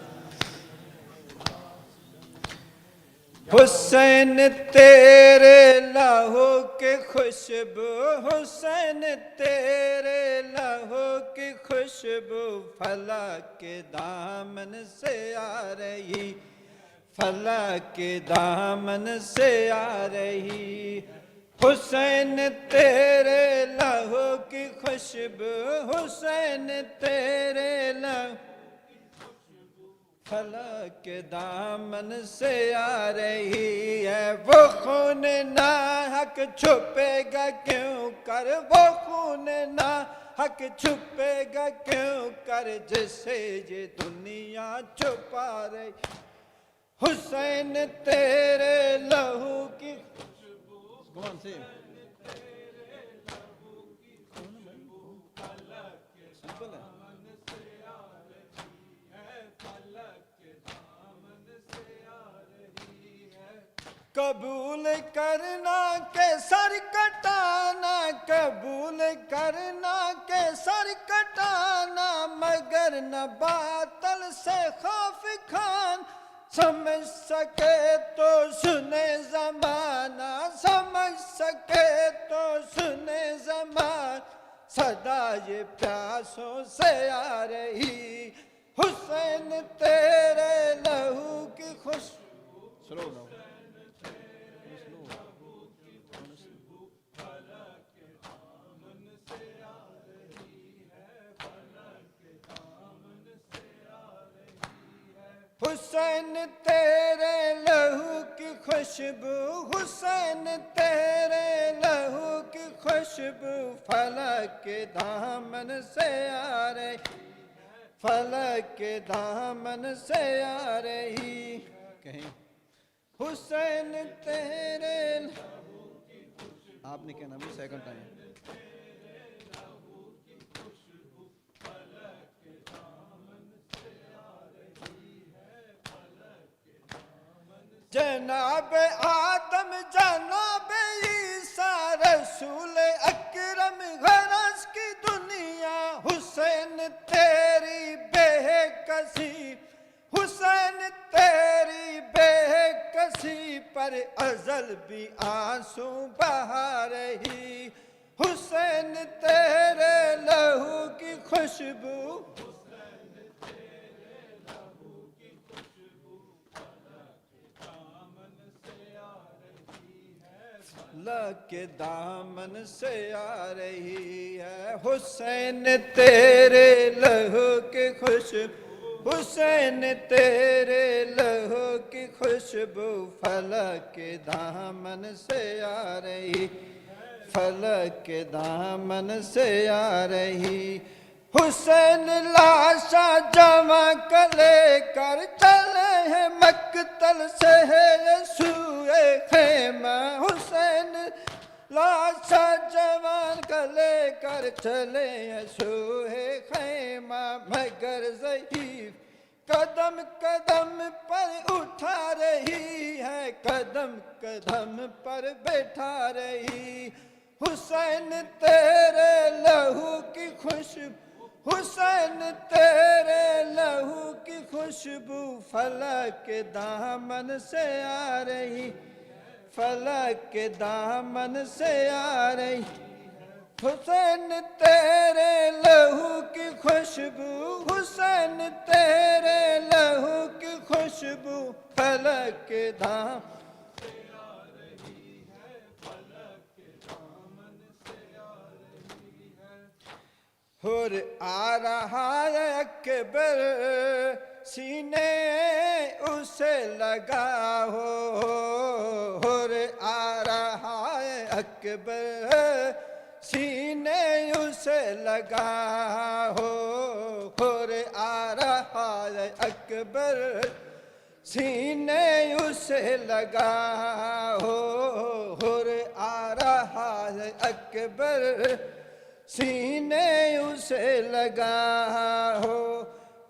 حسین تیرے لہو کی خوشبو، حسین تیرے لہو کی خوشبو فلک کے دامن سے آ رہی، فلک کے دامن سے آ رہی. حسین تیرے لہو کی خوشبو، حسین تیرے لہو فلک کے دامن سے آ رہی ہے. وہ خون ناحق چھپے گا کیوں کر، وہ خون ناحق چھپے گا کیوں کر، جسے یہ دنیا چھپا رہی. حسین تیرے لہو کی قبول کرنا کہ سر کٹانا، قبول کرنا کہ سر کٹانا، مگر نہ باطل سے خوف کھان. سمجھ سکے تو سنے زمانہ، سمجھ سکے تو سنے زمانہ، صدا یہ پیاسوں سے آ رہی. حسین تیرے لہو کی خوشبو، حسین تیرے لہو کی خوشبو، حسین تیرے لہو کی خوشبو فلک کے دامن سے آ رہی، فلک کے دامن سے آ رہی. کہیں حسین تیرے آپ نے کہنا بھی سیکنڈ ٹائم. جناب آدم جناب عیسیٰ رسول اکرم غرض کی دنیا، حسین تیری بے کسی، حسین تیری بے کسی پر ازل بھی آنسو بہا رہی. حسین تیرے لہو کی خوشبو، فلک کے دامن سے آ رہی ہے. حسین تیرے لہو کی خوشبو، حسین تیرے لہو کی خوشبو فلک کے دامن سے آ رہی، فلک کے دامن سے آ رہی. حسین لاشا جمع کر لے کر چلے ہیں مقتل سے ہے سوئے خیمہ. حسین لاشا جمع کر لے کر چلے ہیں سوئے خیمہ، مگر ضعیف قدم قدم پر اٹھا رہی ہے، قدم قدم پر بیٹھا رہی. حسین تیرے لہو کی خوشبو، حسین تیرے لہو کی خوشبو فلک کے دامن سے آ رہی، فلک کے دامن سے آ رہی. حسین تیرے لہو کی خوشبو، حسین تیرے لہو کی خوشبو فلک کے دامن سے آ رہی ہے، فلک کے دامن سے آ رہی ہے. اور آ رہا ہے اکبر سینے اسے لگا ہو، اور آ رہا ہے اکبر سینے اسے لگا ہو، اور آ رہا ہے اکبر سینے اسے لگا ہو، اور آ है अकबर सीने उसे लगा हो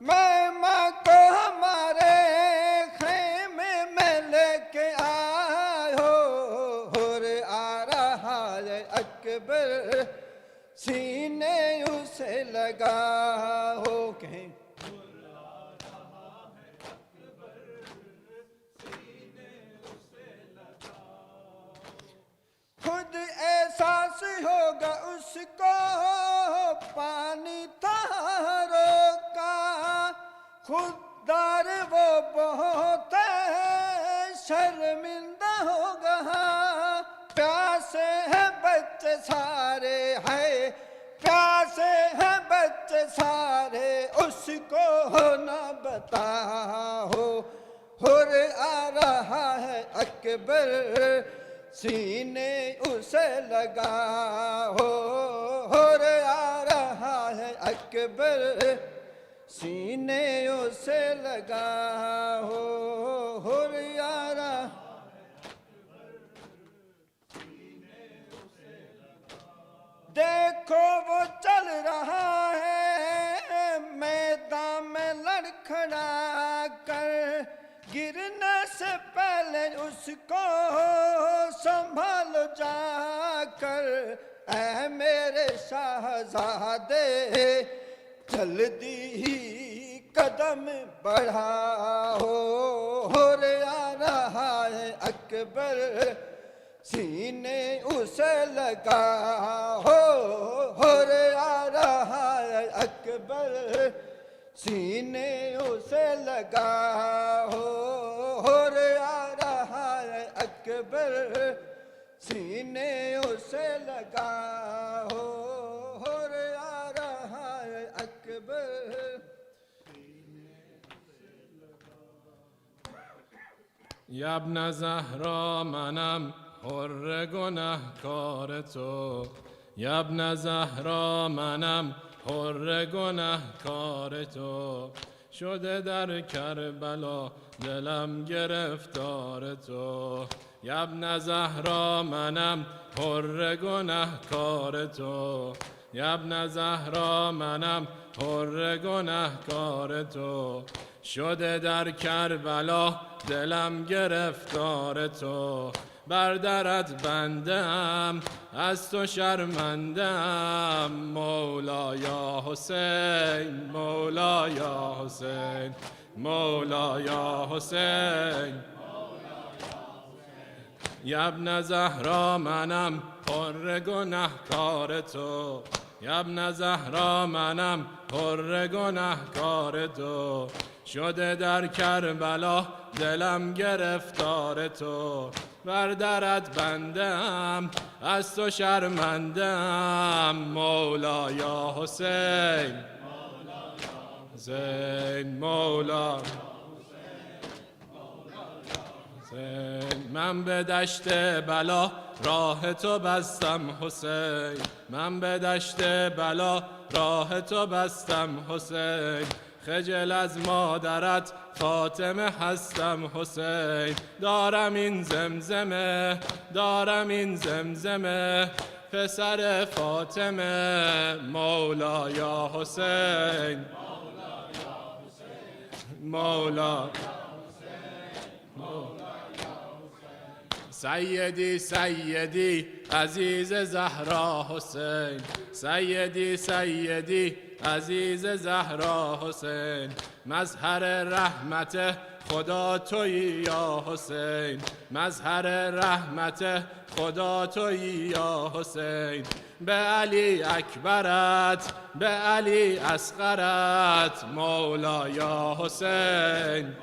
मैं माँ को हमारे खेमे में लेके आयो और आ रहा है अकबर सीने उसे लगा हो कहीं खुद एहसास होगा उसको पानी तारों का खुददार वो बहुत शर्मिंदा होगा प्यासे हैं बच्चे सारे है प्यासे हैं बच्चे सारे उसको ना बता हो आ रहा है अकबर सीने उसे लगा हो आ रहा है अकबर सीने उसे लगा हो आ रहा देखो वो चल रहा है मैदान में लड़खड़ा कर गिरने से पहले उसको संभाल जाकर ऐ मेरे शाहजादे जल्दी ही कदम बढ़ाओ आ रहा है अकबर सीने उसे लगा हो आ रहा है अकबर सीने उसे लगा हो आ रहा है अकबर सीने उसे लगा हो आ रहा है Akbar یا ابن زهرا منم حر گنهکار تو یا ابن زهرا منم حر گنهکار تو شده در کربلا دلم گرفتار تو یا ابن زهرا منم حر گنهکار تو یا ابن زهرا منم حر گنهکار تو شده در کربلا دلم گرفتار تو بر درت بندم از تو شرمندم مولا یا حسین مولا یا حسین مولا یا حسین یا ابن زهرا منم حر گنهکار تو یا ابن زهرا منم حر گنهکار تو شده در کربلا دلم گرفتار تو بر درت بندم از تو شرمندم مولا یا حسین حسین مولا حسین من به دشت بلا راه تو بستم حسین من به دشت بلا راه تو بستم حسین خجل از مادرت فاطمه هستم حسین دارم این زمزمه دارم این زمزمه پسر فاطمه مولا یا حسین مولا سیدی سیدی عزیز زهرا حسین سیدی سیدی عزیز زهرا حسین مظهر رحمت خدا تویی یا حسین مظهر رحمت خدا تویی یا حسین به علی اکبرت به علی اصغرت مولا یا حسین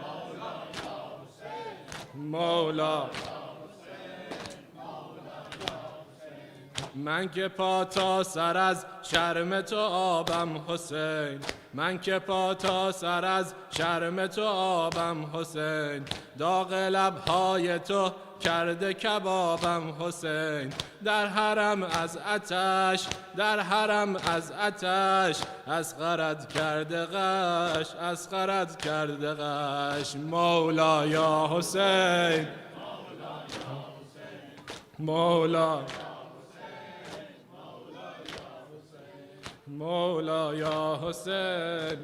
مولا من که پا تا سر از شرم تو آبم حسین من که پا تا سر از شرم تو آبم حسین داغ لبهای تو کرده کبابم حسین در حرم از آتش در حرم از آتش اصغرت کرده غش اصغرت کرده غش مولا یا حسین مولا مولاي حسین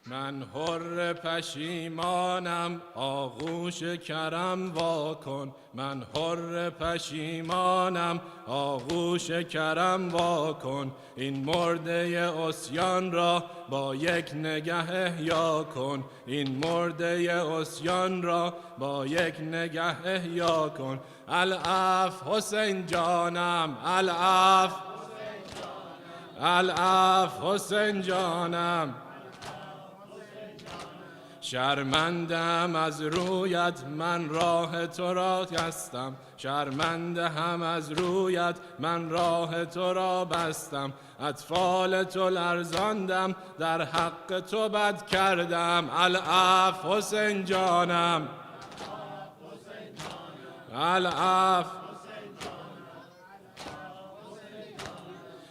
من حر پشیمانم آغوش کرم واکن من حر پشیمانم آغوش کرم واکن این مرده عصیان را با یک نگه احیا کن این مرده عصیان را با یک نگه احیا کن العفو حسین جانم العفو العفو حسین جانم شرمندم از رویت من راه تو را بستم شرمنده هم از رویت من راه تو را بستم اطفال تو لرزاندم در حق تو بد کردم العفو حسین جانم العفو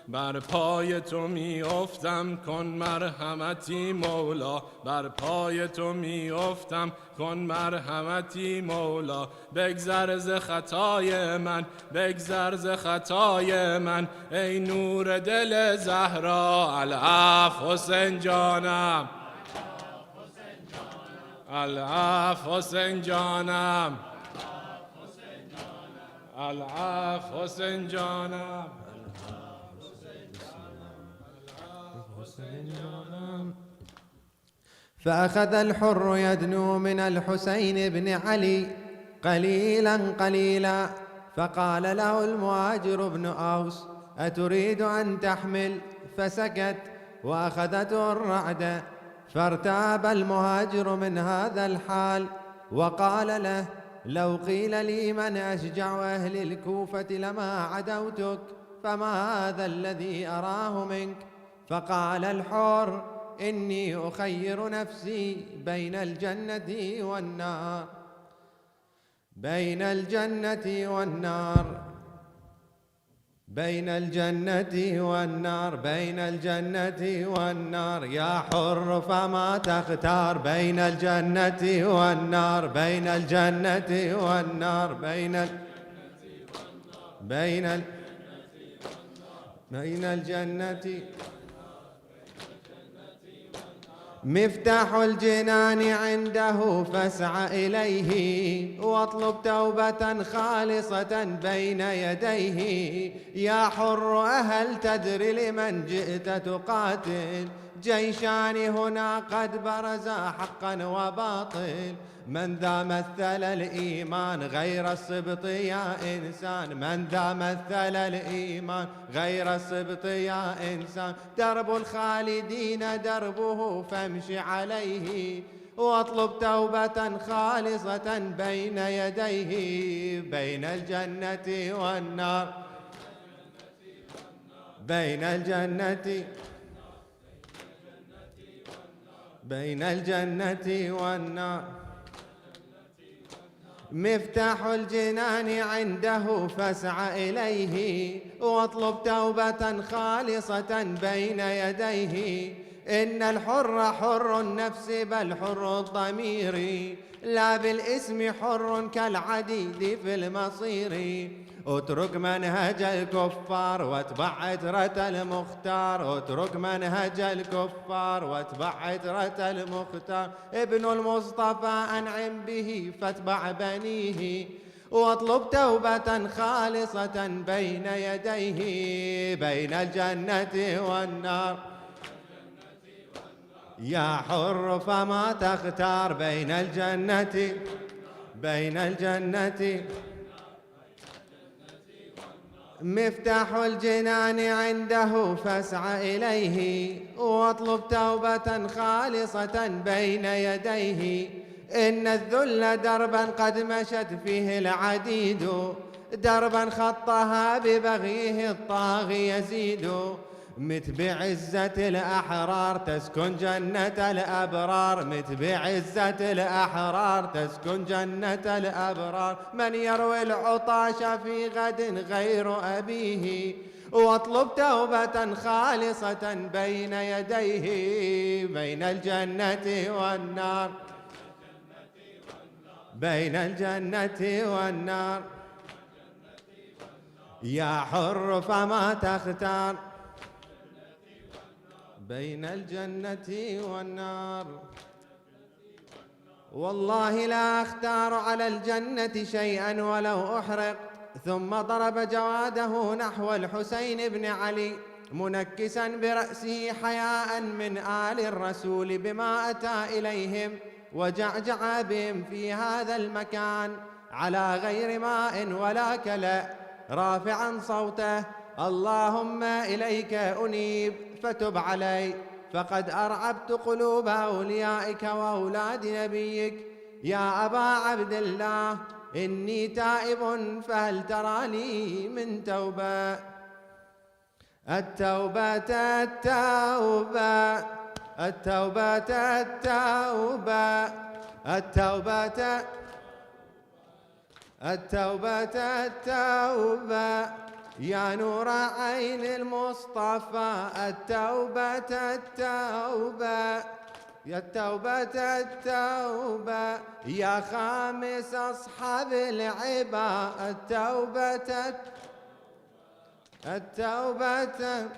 بر پای تو می افتم کن مرحمتی مولا بر پای تو می افتم کن مرحمتی مولا بگذر ز خطای من بگذر ز خطای من ای نور دل زهرا العفو حسین جانم العفو حسین جانم العفو حسین جانم فأخذ الحر يدنو من الحسين بن علي قليلا قليلا فقال له المهاجر بن أوس أتريد أن تحمل فسكت وأخذته الرعدة فارتاب المهاجر من هذا الحال وقال له لو قيل لي من أشجع أهل الكوفة لما عدوتك فما هذا الذي أراه منك فقال الحر إني أخير نفسي بين الجنة والنار بين الجنة والنار بين الجنة والنار بين الجنة والنار يا حر فما تختار بين الجنة والنار بين الجنة والنار بين الجنة مفتاح الجنان عنده فاسع إليه واطلب توبة خالصة بين يديه يا حر أهل تدري لمن جئت تقاتل جيشان هنا قد برزا حقا وباطل من ذا مثل الإيمان غير السبط يا إنسان من ذا مثل الإيمان غير السبط يا إنسان درب الخالدين دربه فامش عليه واطلب توبة خالصة بين يديه بين الجنة والنار بين الجنة بين الجنة والنار مفتاح الجنان عنده فاسع إليه واطلب توبة خالصة بين يديه إن الحر حر النفس بل حر الضمير لا بالاسم حر كالعديد في المصير اترك منهج الكفار واتبع عترة المختار اترك منهج الكفار واتبع عترة المختار ابن المصطفى أنعم به فاتبع بنيه واطلب توبة خالصة بين يديه بين الجنة والنار يا حر فما تختار بين الجنة مفتاح الجنان عنده فاسع إليه واطلب توبة خالصة بين يديه إن الذل دربا قد مشت فيه العديد دربا خطها ببغيه الطاغي يزيد مت بعزة الأحرار تسكن جنة الأبرار مت بعزة الأحرار تسكن جنة الأبرار من يروي العطاش في غد غير أبيه واطلب توبة خالصة بين يديه بين الجنة والنار بين الجنة والنار يا حر فما تختار بين الجنة والنار. والله لا أختار على الجنة شيئا ولو أحرق. ثم ضرب جواده نحو الحسين بن علي منكسا برأسه حياء من آل الرسول بما أتى إليهم، وجعجع بهم في هذا المكان على غير ماء ولا كلأ، رافعا صوته: اللهم إليك أنيب فتب علي، فقد أرعبت قلوب أوليائك وأولاد نبيك. يا أبا عبد الله إني تائب فهل ترى لي من توبة؟ التوبة التوبة التوبة التوبة التوبة التوبة التوبة يا نور عين المصطفى. التوبة التوبة يا التوبة التوبة يا خامس أصحاب العبا. التوبة التوبة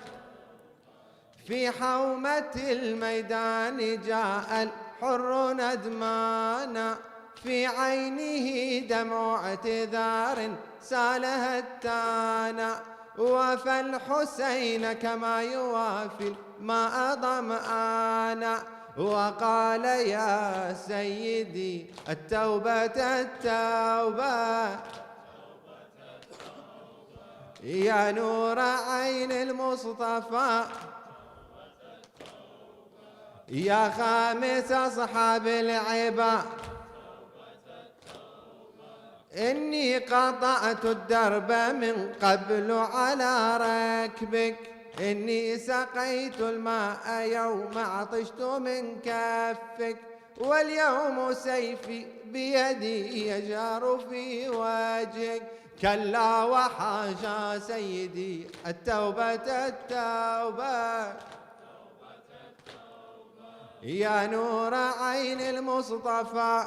في حومة الميدان جاء الحر ندمانا، في عينه دمع اعتذار سال هتانا، وفى الحسين كما يوافي الماء ظمآنا، وقال يا سيدي التوبة التوبة يا نور عين المصطفى يا خامس أصحاب العبا. إني قطعت الدرب من قبل على ركبك، إني سقيت الماء يوم عطشت من كفك، واليوم سيفي بيدي يجار في وجهك. كلا وحاشا سيدي التوبة التوبة يا نور عين المصطفى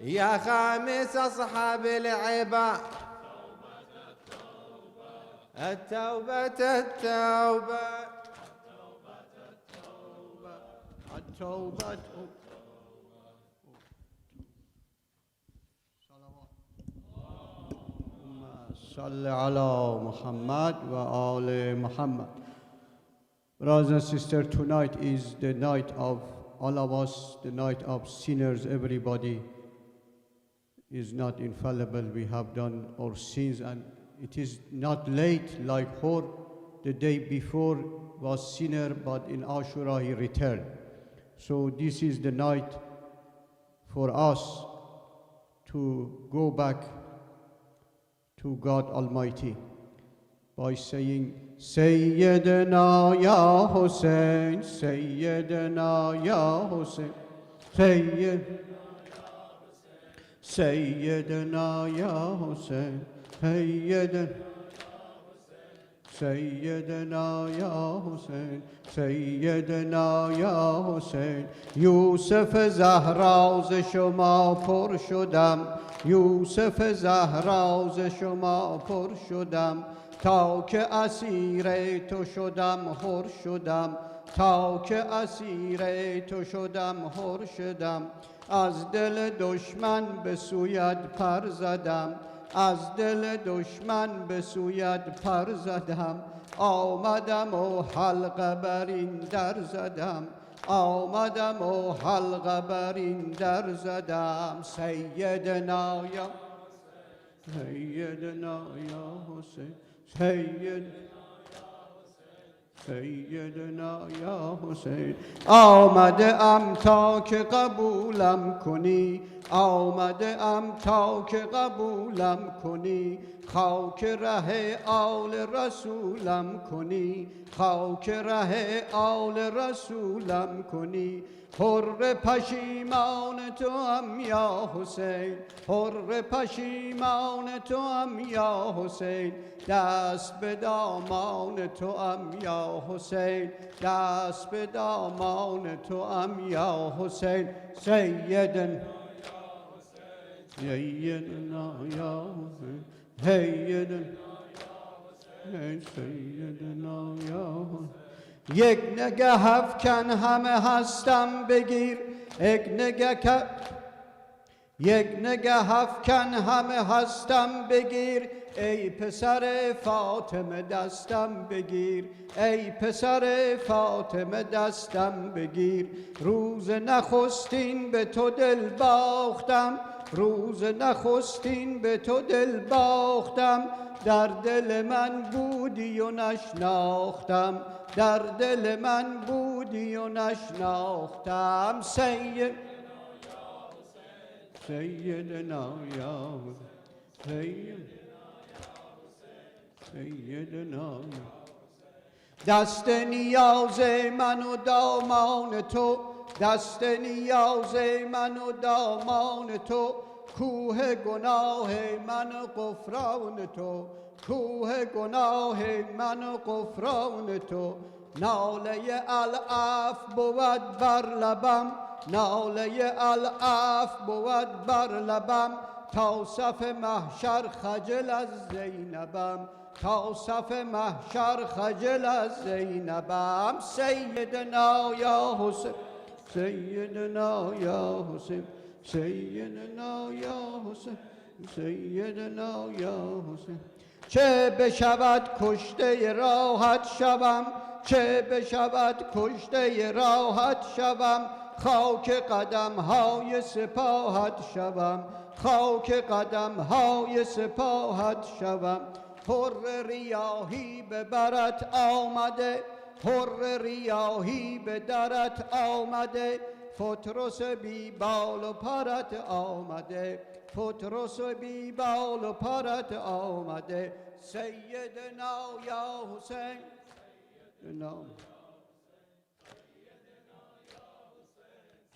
يا خامس أصحاب العبا. التوبة التوبة التوبة صل على Muhammad wa ale Muhammad. Brothers and sisters, tonight is the night of all of us, the night of sinners. Everybody is not infallible. We have done our sins, and it is not late like Hor the day before was sinner, but in Ashura he returned. So this is the night for us to go back to God Almighty by saying, Sayyidina ya Hussein, Sayyidina ya Hussein, Sayyidina ya Hussein, Sayyidina ya Hussein, Sayyidina ya Hussein. Yusuf Zahra ز شما پر شدم، یوسف زهرا ز شما پر شدم، تا که اسیر تو شدم حر شدم، تا که اسیر تو شدم حر شدم. از دل دشمن به سویت پر زدم، از دل دشمن به سویت پر زدم. آمدم و حلقه بر این در زدم، آمدم و حلقه بر این در زدم. سیدنا یا سیدنا یا حسین، سیدنا یا حسین. آمده ام تا که قبولم کنی، آمده ام تا که قبولم کنی. خاک ره آل رسولم کنی، خاک ره آل رسولم کنی. حر پشیمان تو هم یا حسین، حر پشیمان تو هم یا حسین. دست به دامان تو هم یا حسین، دست به دامان تو هم یا حسین. سیدنا سیدنا یا حسین، سیدنا یا یک نگه افکن همه هستم بگیر یک نگه افکن همه هستم بگیر ای پسر فاطمه دستم بگیر ای پسر فاطمه دستم بگیر روز نخستین به تو دل باختم روز نخستین به تو دل باختم در دل من بودی و نشناختم در دل من بودی و نشناختم سیدنا یا سیدنا دست نیاز من و دامان تو دست نیاز من و دامان تو کوه گناه من و غفران تو کوه گناه من و غفران تو ناله العف بود بر لبم ناله العف بود بر لبم تا صف محشر خجل از زینبم تا صف محشر خجل از زینبم سیدنا یا حسین سیدنا یا حسین سیدنا یا حسین سیدنا یا حسین چه بشود کشته راحت شوم چه بشود کشته راحت شوم خاک قدم های سپاهت شوم خاک قدم های سپاهت شوم حر ریاهی به برت آمده حر ریاهی به درت آمده فترس بی بال و پرت آمده فترس بی بال و پرت آمده سیدنا یا حسین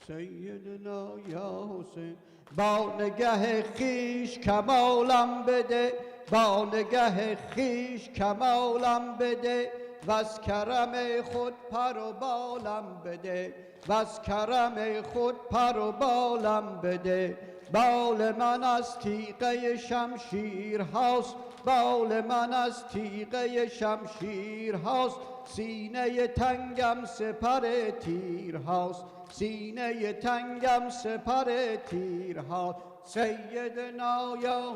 سیدنا یا حسین با نگه خیش کمالم بده با نگه خیش کمالم بده وز کرم خود پر و بالم بده وز کرم خود پر و بالم بده بال من از تیغه شمشیر هاست بال من از تیغه شمشیر هاست سینه تنگم سپر تیر هاست سینه تنگم سپر تیر هاست سیدنا یا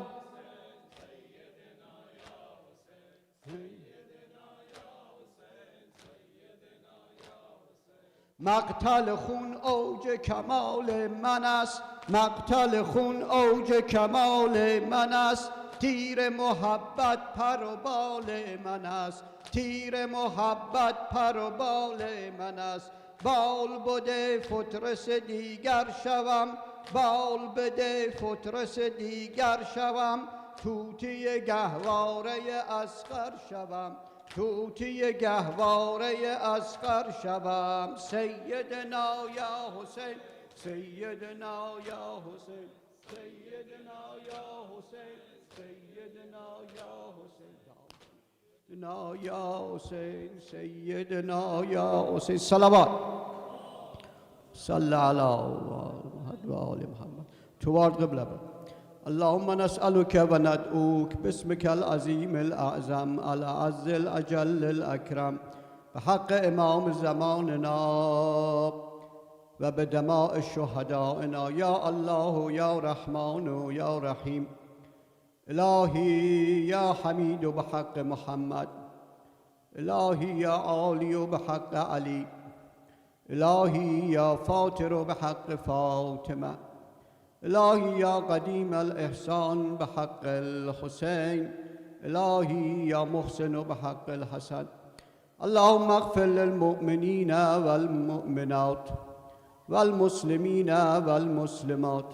مقتل خون اوج کمال من است مقتل خون اوج کمال من است تیر محبت پر و بال من است تیر محبت پر و بال من است بال بده فترس دیگر شوم بال بده فترس دیگر شوم توتی گهواره اصغر شوم توتی گهواره اصغر شوم سیدنا یا حسین سیدنا یا حسین سیدنا یا حسین سیدنا یا حسین سیدنا یا حسین سیدنا یا حسین صلوات صلی علی محمد و آل محمد toward قبله اللهم نسألك وندعوك باسمك العظيم الأعظم الأعز الأجل الأكرم بحق إمام زماننا وبدماء شهدائنا يا الله يا رحمن يا رحيم إلهي يا حميد بحق محمد إلهي يا عالي بحق علي إلهي يا فاطر بحق فاطمة إلهي يا قديم الإحسان بحق الحسين إلهي يا محسن بحق الحسن اللهم اغفر للمؤمنين والمؤمنات والمسلمين والمسلمات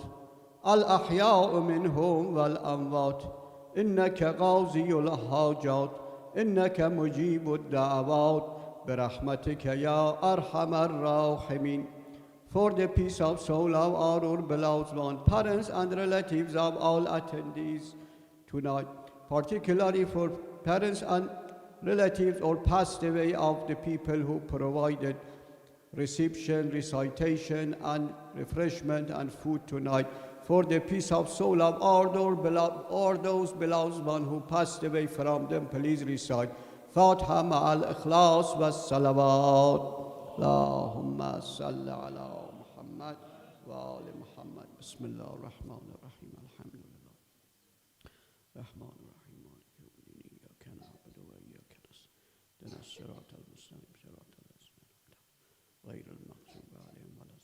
الأحياء منهم والأموات إنك قاضي الحاجات إنك مجيب الدعوات برحمتك يا أرحم الراحمين. For the peace of soul of our beloved ones, parents and relatives of all attendees tonight, particularly for parents and relatives or passed away of the people who provided reception, recitation, and refreshment and food tonight, for the peace of soul of all those beloved ones who passed away from them. Please recite Fatiha ma'al ikhlas wa salawat. Allahumma salli ala Muhammad wa ali Muhammad. Bismillah ar-Rahman ar-Rahim. Alhamdulillah. Rahman ar-Rahim. Iyyaka na'budu wa iyyaka nasta'in. Ihdinas siratal mustaqim. Siratal ladzina an'amta 'alaihim.